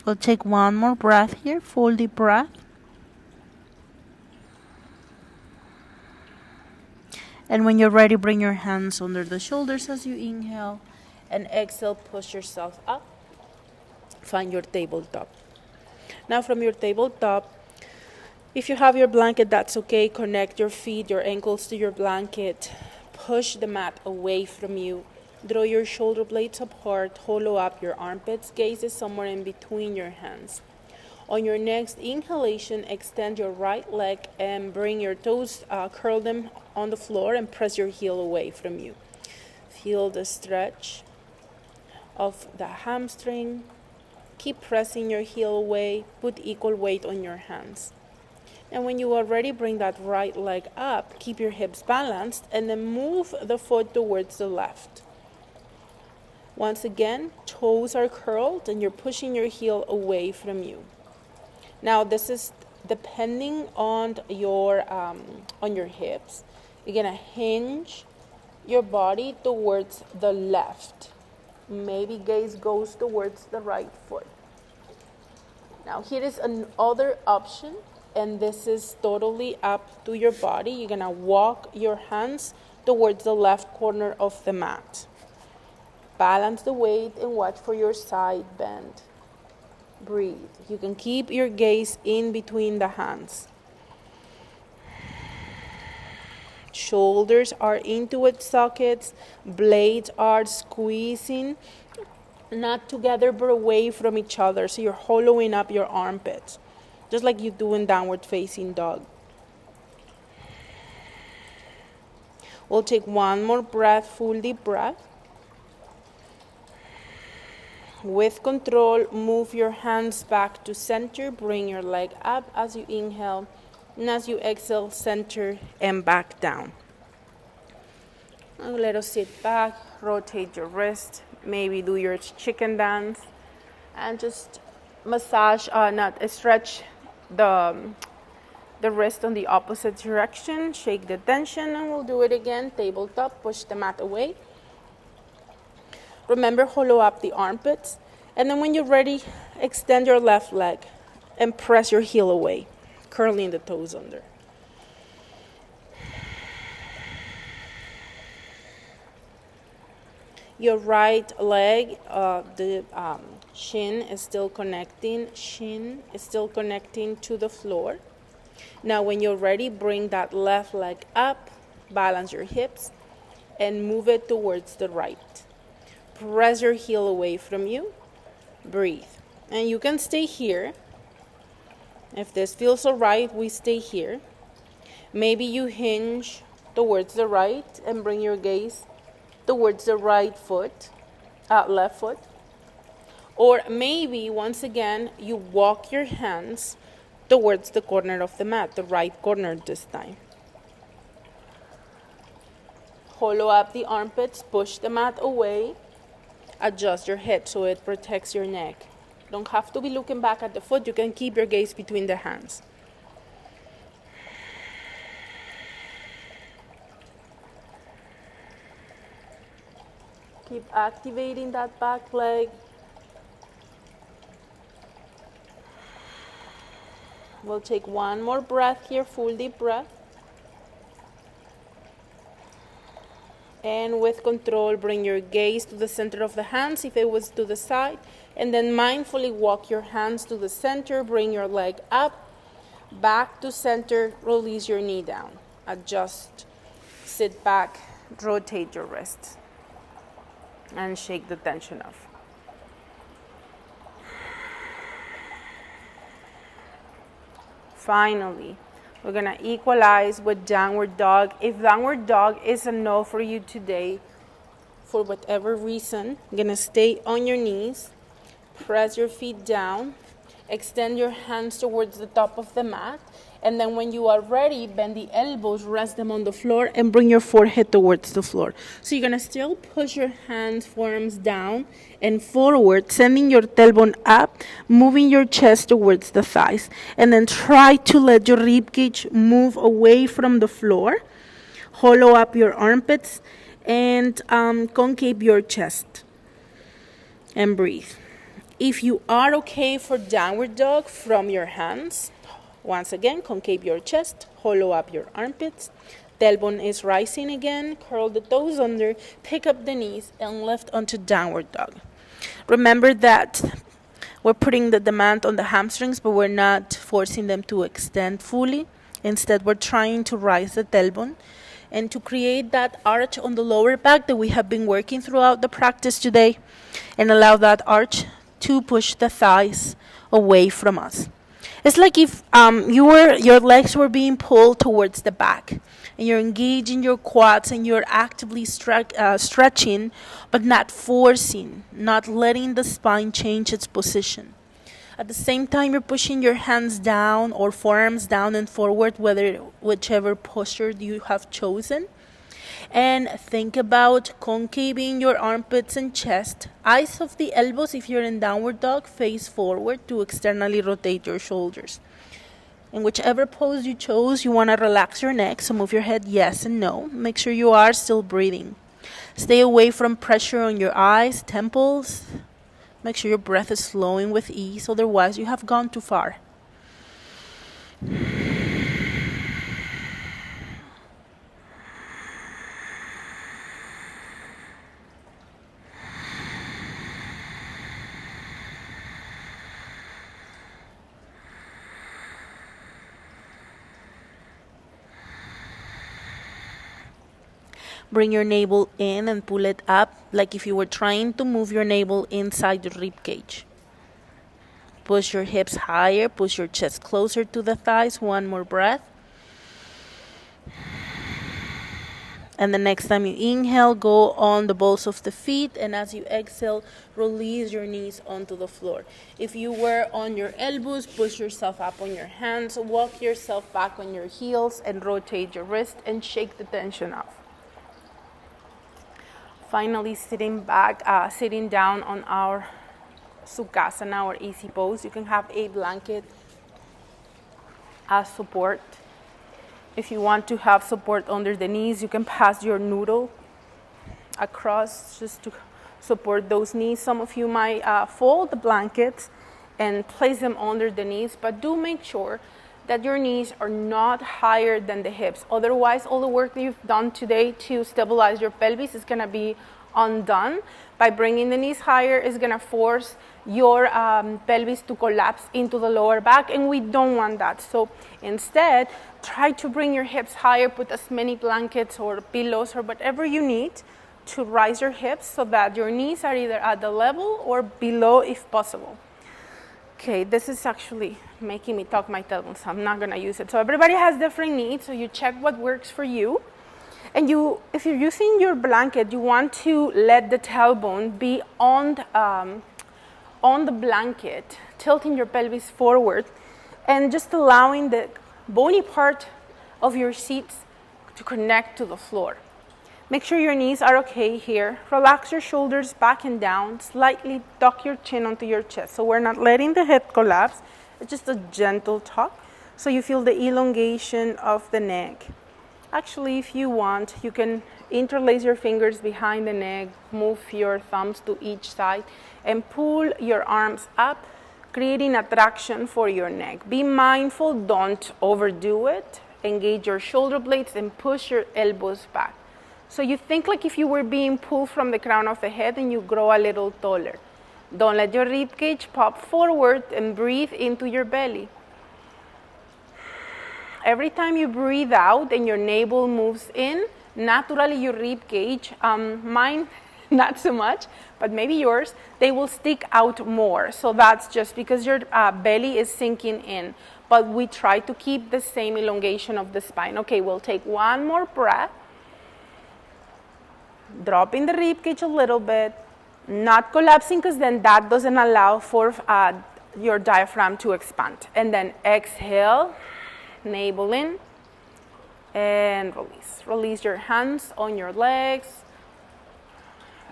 We'll take one more breath here, full deep breath. And when you're ready, bring your hands under the shoulders as you inhale, and exhale, push yourself up. Find your tabletop. Now from your tabletop, if you have your blanket, that's okay. Connect your feet, your ankles to your blanket. Push the mat away from you. Draw your shoulder blades apart, hollow up your armpits, gaze is somewhere in between your hands. On your next inhalation, extend your right leg and bring your toes, curl them on the floor and press your heel away from you. Feel the stretch of the hamstring. Keep pressing your heel away, put equal weight on your hands. And when you are ready, bring that right leg up, keep your hips balanced, and then move the foot towards the left. Once again, toes are curled and you're pushing your heel away from you. Now this is depending on your hips. You're gonna hinge your body towards the left. Maybe gaze goes towards the right foot. Now here is another option, and this is totally up to your body. You're gonna walk your hands towards the left corner of the mat. Balance the weight and watch for your side bend. Breathe. You can keep your gaze in between the hands. Shoulders are into its sockets. Blades are squeezing, not together but away from each other. So you're hollowing up your armpits, just like you do in downward facing dog. We'll take one more breath, full deep breath. With control, move your hands back to center. Bring your leg up as you inhale. And as you exhale, center and back down. And let us sit back, rotate your wrist, maybe do your chicken dance, and just massage, stretch the wrist on the opposite direction. Shake the tension, and we'll do it again. Tabletop, push the mat away. Remember, hollow up the armpits. And then when you're ready, extend your left leg and press your heel away, curling the toes under. Your right leg, the shin is still connecting to the floor. Now when you're ready, bring that left leg up, balance your hips, and move it towards the right. Press your heel away from you. Breathe. And you can stay here. If this feels all right, we stay here. Maybe you hinge towards the right and bring your gaze towards the left foot. Or maybe, once again, you walk your hands towards the corner of the mat, the right corner this time. Hollow up the armpits, push the mat away, adjust your head so it protects your neck. Don't have to be looking back at the foot, you can keep your gaze between the hands. Keep activating that back leg. We'll take one more breath here, full deep breath. And with control, bring your gaze to the center of the hands if it was to the side. And then mindfully walk your hands to the center, bring your leg up, back to center, release your knee down. Adjust, sit back, rotate your wrists. And shake the tension off. Finally, we're going to equalize with downward dog. If downward dog is a no for you today, for whatever reason, you're going to stay on your knees, press your feet down, extend your hands towards the top of the mat, and then when you are ready, bend the elbows, rest them on the floor, and bring your forehead towards the floor. So you're going to still push your hands, forearms down and forward, sending your tailbone up, moving your chest towards the thighs. And then try to let your rib cage move away from the floor. Hollow up your armpits and concave your chest. And breathe. If you are okay for downward dog from your hands, once again, concave your chest, hollow up your armpits, tailbone is rising again, curl the toes under, pick up the knees, and lift onto downward dog. Remember that we're putting the demand on the hamstrings, but we're not forcing them to extend fully. Instead, we're trying to rise the tailbone and to create that arch on the lower back that we have been working throughout the practice today, and allow that arch to push the thighs away from us. It's like if your legs were being pulled towards the back, and you're engaging your quads and you're actively stretching, but not forcing, not letting the spine change its position. At the same time, you're pushing your hands down or forearms down and forward, whichever posture you have chosen. And think about concaving your armpits and chest. Eyes of the elbows, if you're in downward dog, face forward to externally rotate your shoulders. In whichever pose you chose, you want to relax your neck, so move your head yes and no. Make sure you are still breathing. Stay away from pressure on your eyes, temples. Make sure your breath is flowing with ease, otherwise you have gone too far. Bring your navel in and pull it up like if you were trying to move your navel inside the rib cage. Push your hips higher, push your chest closer to the thighs. One more breath. And the next time you inhale, go on the balls of the feet, and as you exhale, release your knees onto the floor. If you were on your elbows, push yourself up on your hands, walk yourself back on your heels, and rotate your wrist and shake the tension off. Finally, sitting down on our Sukhasana or easy pose. You can have a blanket as support. If you want to have support under the knees, you can pass your noodle across just to support those knees. Some of you might fold the blankets and place them under the knees, but do make sure that your knees are not higher than the hips. Otherwise, all the work that you've done today to stabilize your pelvis is gonna be undone. By bringing the knees higher, is gonna force your pelvis to collapse into the lower back, and we don't want that. So instead, try to bring your hips higher, put as many blankets or pillows or whatever you need to rise your hips so that your knees are either at the level or below if possible. Okay, this is actually making me tuck my tailbone, so I'm not gonna use it. So everybody has different needs, so you check what works for you. And if you're using your blanket, you want to let the tailbone be on the blanket, tilting your pelvis forward, and just allowing the bony part of your seats to connect to the floor. Make sure your knees are okay here. Relax your shoulders back and down. Slightly tuck your chin onto your chest. So we're not letting the head collapse. It's just a gentle tuck. So you feel the elongation of the neck. Actually, if you want, you can interlace your fingers behind the neck, move your thumbs to each side, and pull your arms up, creating attraction for your neck. Be mindful, don't overdo it. Engage your shoulder blades and push your elbows back. So you think like if you were being pulled from the crown of the head and you grow a little taller. Don't let your rib cage pop forward and breathe into your belly. Every time you breathe out and your navel moves in, naturally your rib cage, mine not so much, but maybe yours, they will stick out more. So that's just because your belly is sinking in. But we try to keep the same elongation of the spine. Okay, we'll take one more breath. Dropping the rib cage a little bit, not collapsing because then that doesn't allow for your diaphragm to expand. And then exhale, navel in, and release. Release your hands on your legs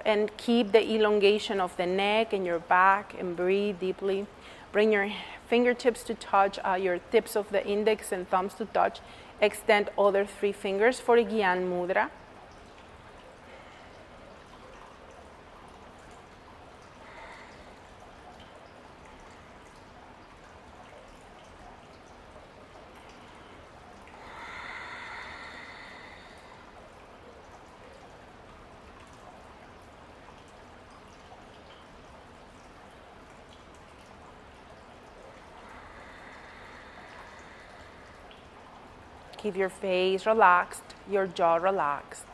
and keep the elongation of the neck and your back and breathe deeply. Bring your fingertips to touch, your tips of the index and thumbs to touch. Extend other 3 fingers for Gyan Mudra. Keep your face relaxed, your jaw relaxed.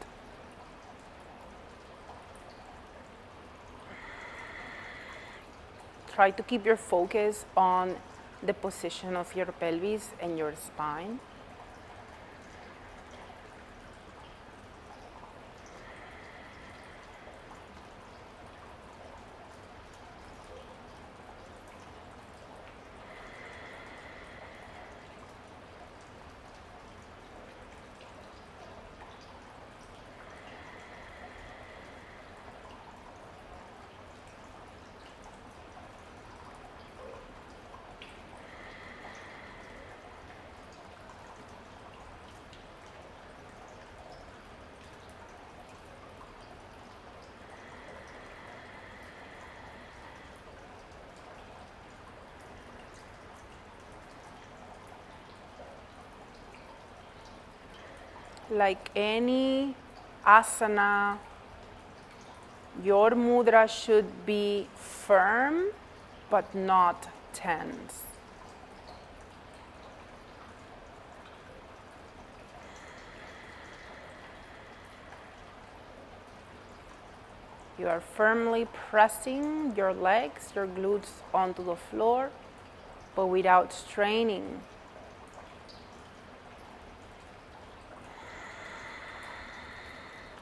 Try to keep your focus on the position of your pelvis and your spine. Like any asana, your mudra should be firm but not tense. You are firmly pressing your legs, your glutes onto the floor, but without straining.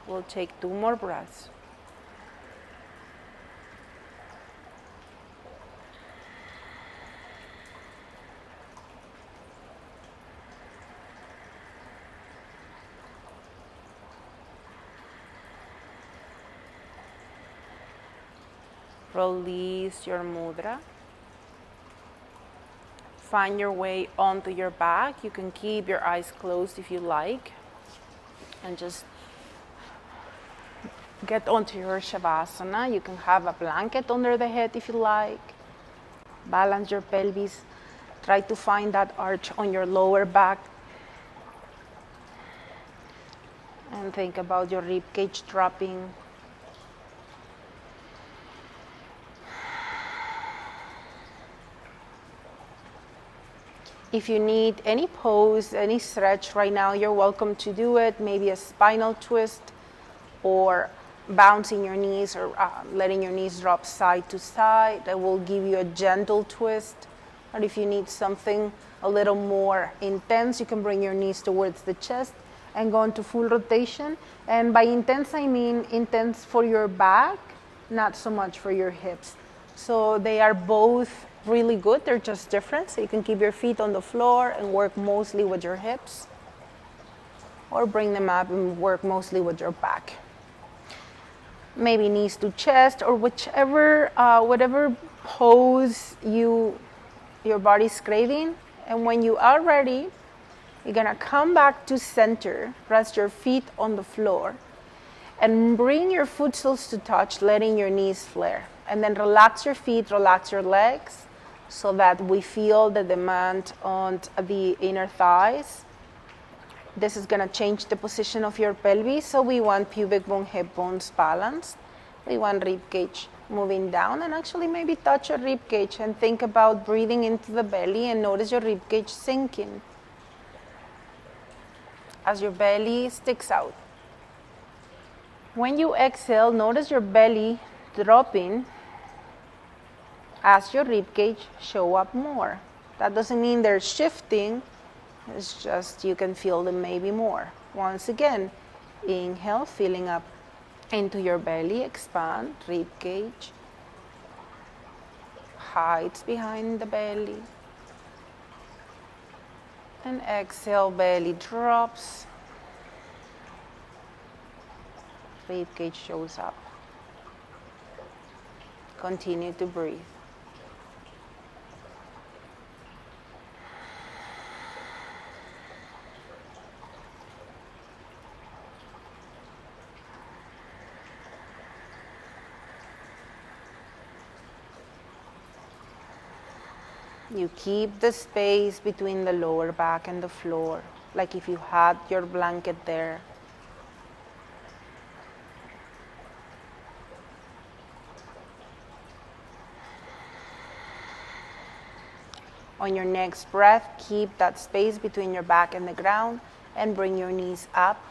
We'll take 2 more breaths. Release your mudra. Find your way onto your back. You can keep your eyes closed if you like. And just get onto your Shavasana. You can have a blanket under the head if you like. Balance your pelvis. Try to find that arch on your lower back. And think about your rib cage dropping. If you need any pose, any stretch right now, you're welcome to do it. Maybe a spinal twist or bouncing your knees or letting your knees drop side to side. That will give you a gentle twist. Or if you need something a little more intense, you can bring your knees towards the chest and go into full rotation. And by intense, I mean intense for your back, not so much for your hips. So they are both really good. They're just different. So you can keep your feet on the floor and work mostly with your hips, or bring them up and work mostly with your back. Maybe knees to chest, or whichever, whatever pose your body's craving. And when you are ready, you're gonna come back to center, rest your feet on the floor, and bring your foot soles to touch, letting your knees flare. And then relax your feet, relax your legs, so that we feel the demand on the inner thighs. This is gonna change the position of your pelvis. So we want pubic bone, hip bones balanced. We want rib cage moving down, and actually maybe touch your rib cage and think about breathing into the belly and notice your rib cage sinking as your belly sticks out. When you exhale, notice your belly dropping as your rib cage show up more. That doesn't mean they're shifting, it's just you can feel them maybe more. Once again, inhale, filling up into your belly, expand, rib cage, hides behind the belly. And exhale, belly drops, rib cage shows up. Continue to breathe. You keep the space between the lower back and the floor, like if you had your blanket there. On your next breath, keep that space between your back and the ground and bring your knees up,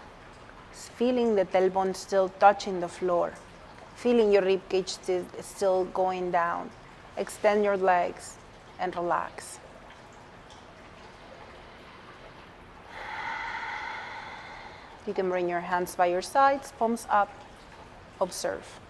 feeling the tailbone still touching the floor, feeling your rib cage still going down. Extend your legs and relax. You can bring your hands by your sides, palms up, observe.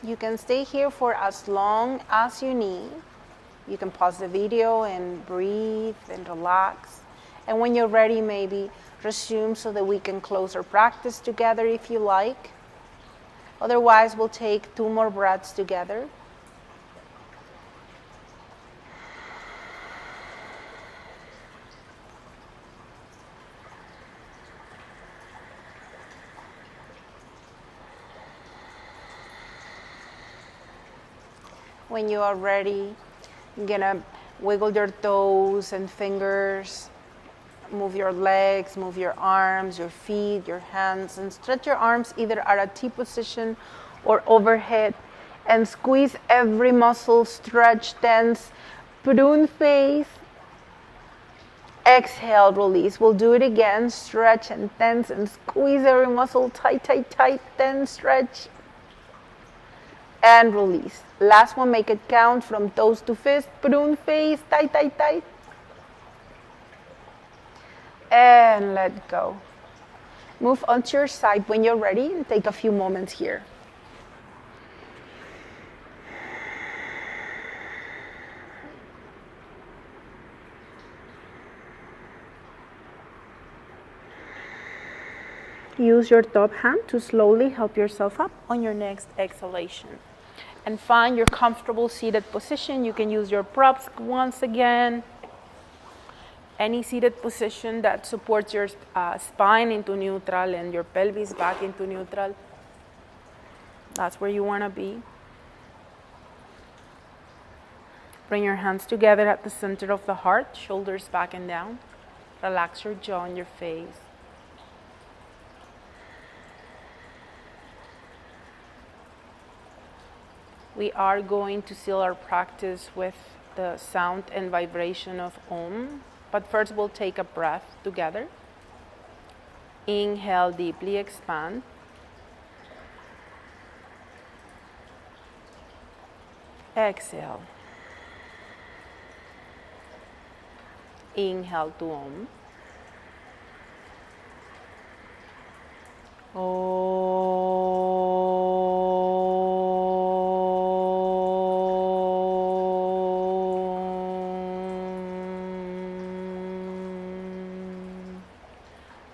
You can stay here for as long as you need. You can pause the video and breathe and relax. And when you're ready, maybe resume so that we can close our practice together if you like. Otherwise, we'll take 2 more breaths together. When you are ready, you're gonna wiggle your toes and fingers, move your legs, move your arms, your feet, your hands, and stretch your arms either at a T position or overhead, and squeeze every muscle, stretch, tense, prune face. Exhale, release. We'll do it again, stretch and tense and squeeze every muscle, tight, tight, tight, tense, stretch, and release. Last one, make it count from toes to fist, prune face, tight, tight, tight. and let go. Move onto your side when you're ready and take a few moments here. Use your top hand to slowly help yourself up on your next exhalation. And find your comfortable seated position. You can use your props once again. Any seated position that supports your spine into neutral and your pelvis back into neutral. That's where you want to be. Bring your hands together at the center of the heart, shoulders back and down. Relax your jaw and your face. We are going to seal our practice with the sound and vibration of Om. But first we'll take a breath together. Inhale deeply, expand. Exhale. Inhale to Om.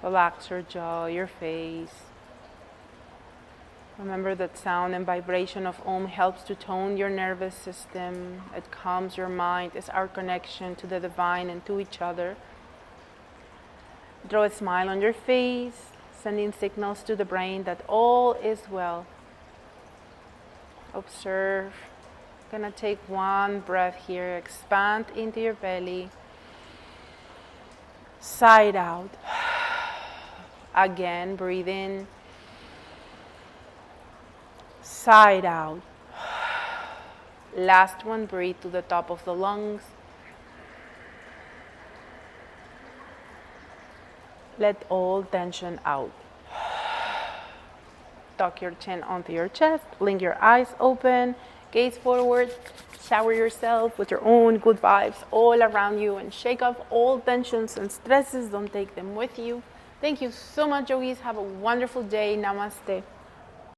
Relax your jaw, your face. Remember that sound and vibration of Om helps to tone your nervous system. It calms your mind. It's our connection to the divine and to each other. Draw a smile on your face, sending signals to the brain that all is well. Observe. Gonna take one breath here. Expand into your belly. Side out. Again, breathe in. Side out. Last one, breathe to the top of the lungs. Let all tension out. Tuck your chin onto your chest. Blink your eyes open. Gaze forward. Shower yourself with your own good vibes all around you and shake off all tensions and stresses. Don't take them with you. Thank you so much, yogis. Have a wonderful day. Namaste.